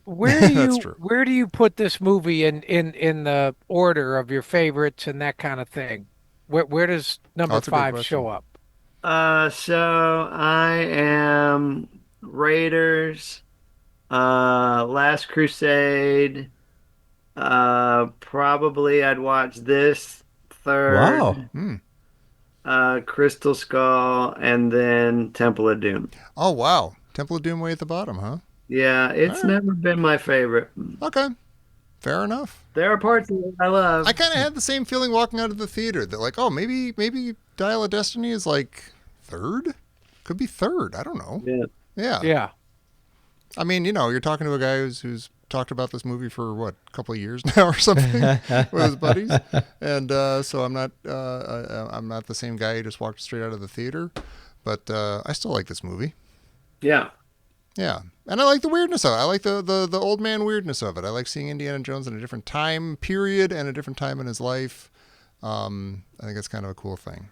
Speaker 2: That's true.
Speaker 4: where do you put this movie in the order of your favorites and that kind of thing? Where does
Speaker 2: Oh,
Speaker 4: number
Speaker 2: that's a good
Speaker 4: 5
Speaker 2: question.
Speaker 4: show up?
Speaker 5: So I am Raiders, Last Crusade. Probably I'd watch this
Speaker 3: Wow.
Speaker 5: third, Crystal Skull, and then Temple of Doom.
Speaker 2: Oh, wow. Temple of Doom way at the bottom, huh?
Speaker 5: Yeah,
Speaker 2: All
Speaker 5: it's
Speaker 2: right.
Speaker 5: never been my favorite.
Speaker 2: Okay. Fair enough.
Speaker 5: There are parts of it I love.
Speaker 2: I kind of had the same feeling walking out of the theater that like, oh, maybe Dial of Destiny is like third? Could be third. I don't know.
Speaker 5: Yeah.
Speaker 2: Yeah.
Speaker 4: Yeah.
Speaker 2: I mean, you're talking to a guy who's talked about this movie for what, a couple of years now or something with his buddies, and so I'm not the same guy who just walked straight out of the theater, but I still like this movie.
Speaker 5: Yeah.
Speaker 2: Yeah, and I like the weirdness of it. I like the old man weirdness of it. I like seeing Indiana Jones in a different time period and a different time in his life. I think it's kind of a cool thing.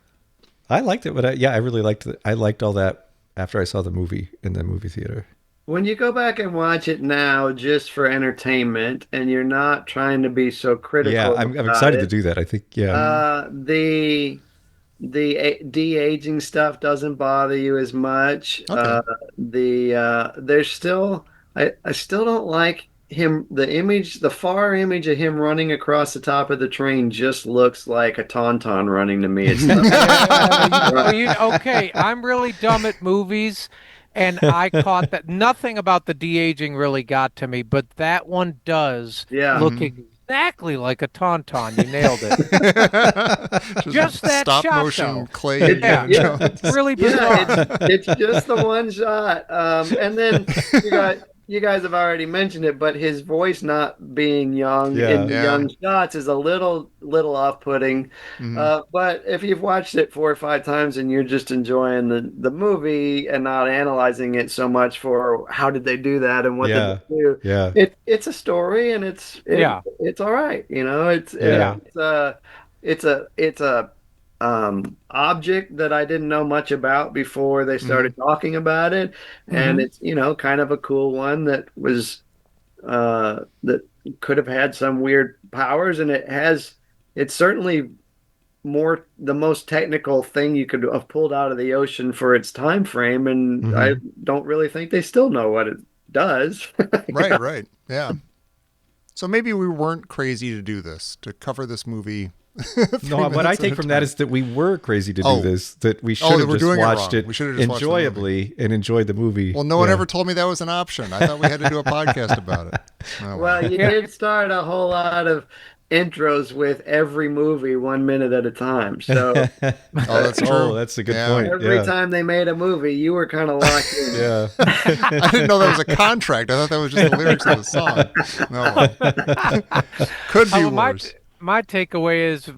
Speaker 3: I liked it, but I really liked it. I liked all that after I saw the movie in the movie theater.
Speaker 5: When you go back and watch it now just for entertainment and you're not trying to be so critical
Speaker 3: Yeah, I'm
Speaker 5: about
Speaker 3: excited to
Speaker 5: it,
Speaker 3: do that. I think, yeah.
Speaker 5: the de-aging stuff doesn't bother you as much.
Speaker 2: Okay.
Speaker 5: There's still I still don't like him. The far image of him running across the top of the train just looks like a tauntaun running to me. It's
Speaker 4: Okay, I'm really dumb at movies, and I caught that nothing about the de-aging really got to me, but that one does
Speaker 5: Yeah.
Speaker 4: look exactly like a tauntaun. You nailed it. Just that
Speaker 2: stop
Speaker 4: shot,
Speaker 2: motion
Speaker 4: though.
Speaker 2: clay
Speaker 4: Yeah,
Speaker 2: Indiana Jones.
Speaker 4: really
Speaker 5: Yeah,
Speaker 4: bizarre.
Speaker 5: it's just the one shot. And then you guys have already mentioned it, but his voice not being young
Speaker 3: Yeah.
Speaker 5: in the
Speaker 2: Yeah.
Speaker 5: young shots is a little off-putting. But if you've watched it 4 or 5 times and you're just enjoying the movie and not analyzing it so much for how did they do that and what
Speaker 3: Yeah.
Speaker 5: did they do,
Speaker 3: Yeah.
Speaker 5: it's a story and it's all right.
Speaker 3: Yeah.
Speaker 5: It's a object that I didn't know much about before they started talking about it, and it's kind of a cool one that was that could have had some weird powers, and it's certainly the most technical thing you could have pulled out of the ocean for its time frame, and I don't really think they still know what it does.
Speaker 2: Right. Yeah. So maybe we weren't crazy to do this, to cover this movie.
Speaker 3: No, what I take from that is that we were crazy to do
Speaker 2: Oh.
Speaker 3: this, that we
Speaker 2: Oh,
Speaker 3: should
Speaker 2: that
Speaker 3: have
Speaker 2: we're
Speaker 3: just
Speaker 2: doing it
Speaker 3: watched
Speaker 2: wrong.
Speaker 3: it
Speaker 2: We should have just watched the movie.
Speaker 3: enjoyably and enjoyed the movie.
Speaker 2: Well, no one
Speaker 3: Yeah.
Speaker 2: ever told me that was an option. I thought we had to do a podcast about it. Oh,
Speaker 5: Well, you did start a whole lot of intros with every movie 1 minute at a time. So
Speaker 2: Oh, that's true.
Speaker 3: Oh, that's a good
Speaker 2: Yeah.
Speaker 3: point.
Speaker 5: every
Speaker 3: Yeah.
Speaker 5: time they made a movie, you were kind of locked in.
Speaker 3: Yeah.
Speaker 2: I didn't know that was a contract. I thought that was just the lyrics of the song. No. Could be worse.
Speaker 4: My takeaway is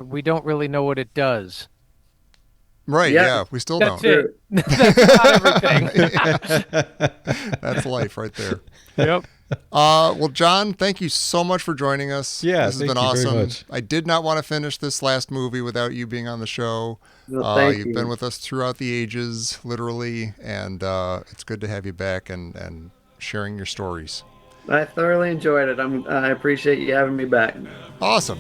Speaker 4: we don't really know what it does.
Speaker 2: Right,
Speaker 5: Yeah.
Speaker 2: yeah. We still
Speaker 4: That's
Speaker 2: don't.
Speaker 4: it. That's not everything.
Speaker 2: That's life right there.
Speaker 4: Yep.
Speaker 2: Well, John, thank you so much for joining us.
Speaker 3: Yeah,
Speaker 2: this has
Speaker 3: thank
Speaker 2: been
Speaker 3: you very
Speaker 2: awesome.
Speaker 3: much.
Speaker 2: I did not want to finish this last movie without you being on the show.
Speaker 5: Well, thank
Speaker 2: You've
Speaker 5: you.
Speaker 2: been with us throughout the ages, literally, and it's good to have you back and sharing your stories.
Speaker 5: I thoroughly enjoyed it. I appreciate you having me back.
Speaker 2: Awesome.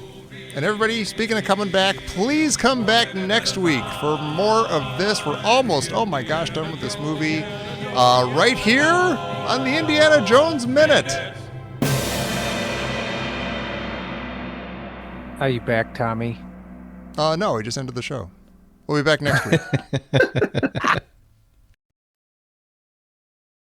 Speaker 2: And everybody, speaking of coming back, please come back next week for more of this. We're almost, oh my gosh, done with this movie. Right here on the Indiana Jones Minute.
Speaker 4: Are you back, Tommy?
Speaker 2: No, we just ended the show. We'll be back next week.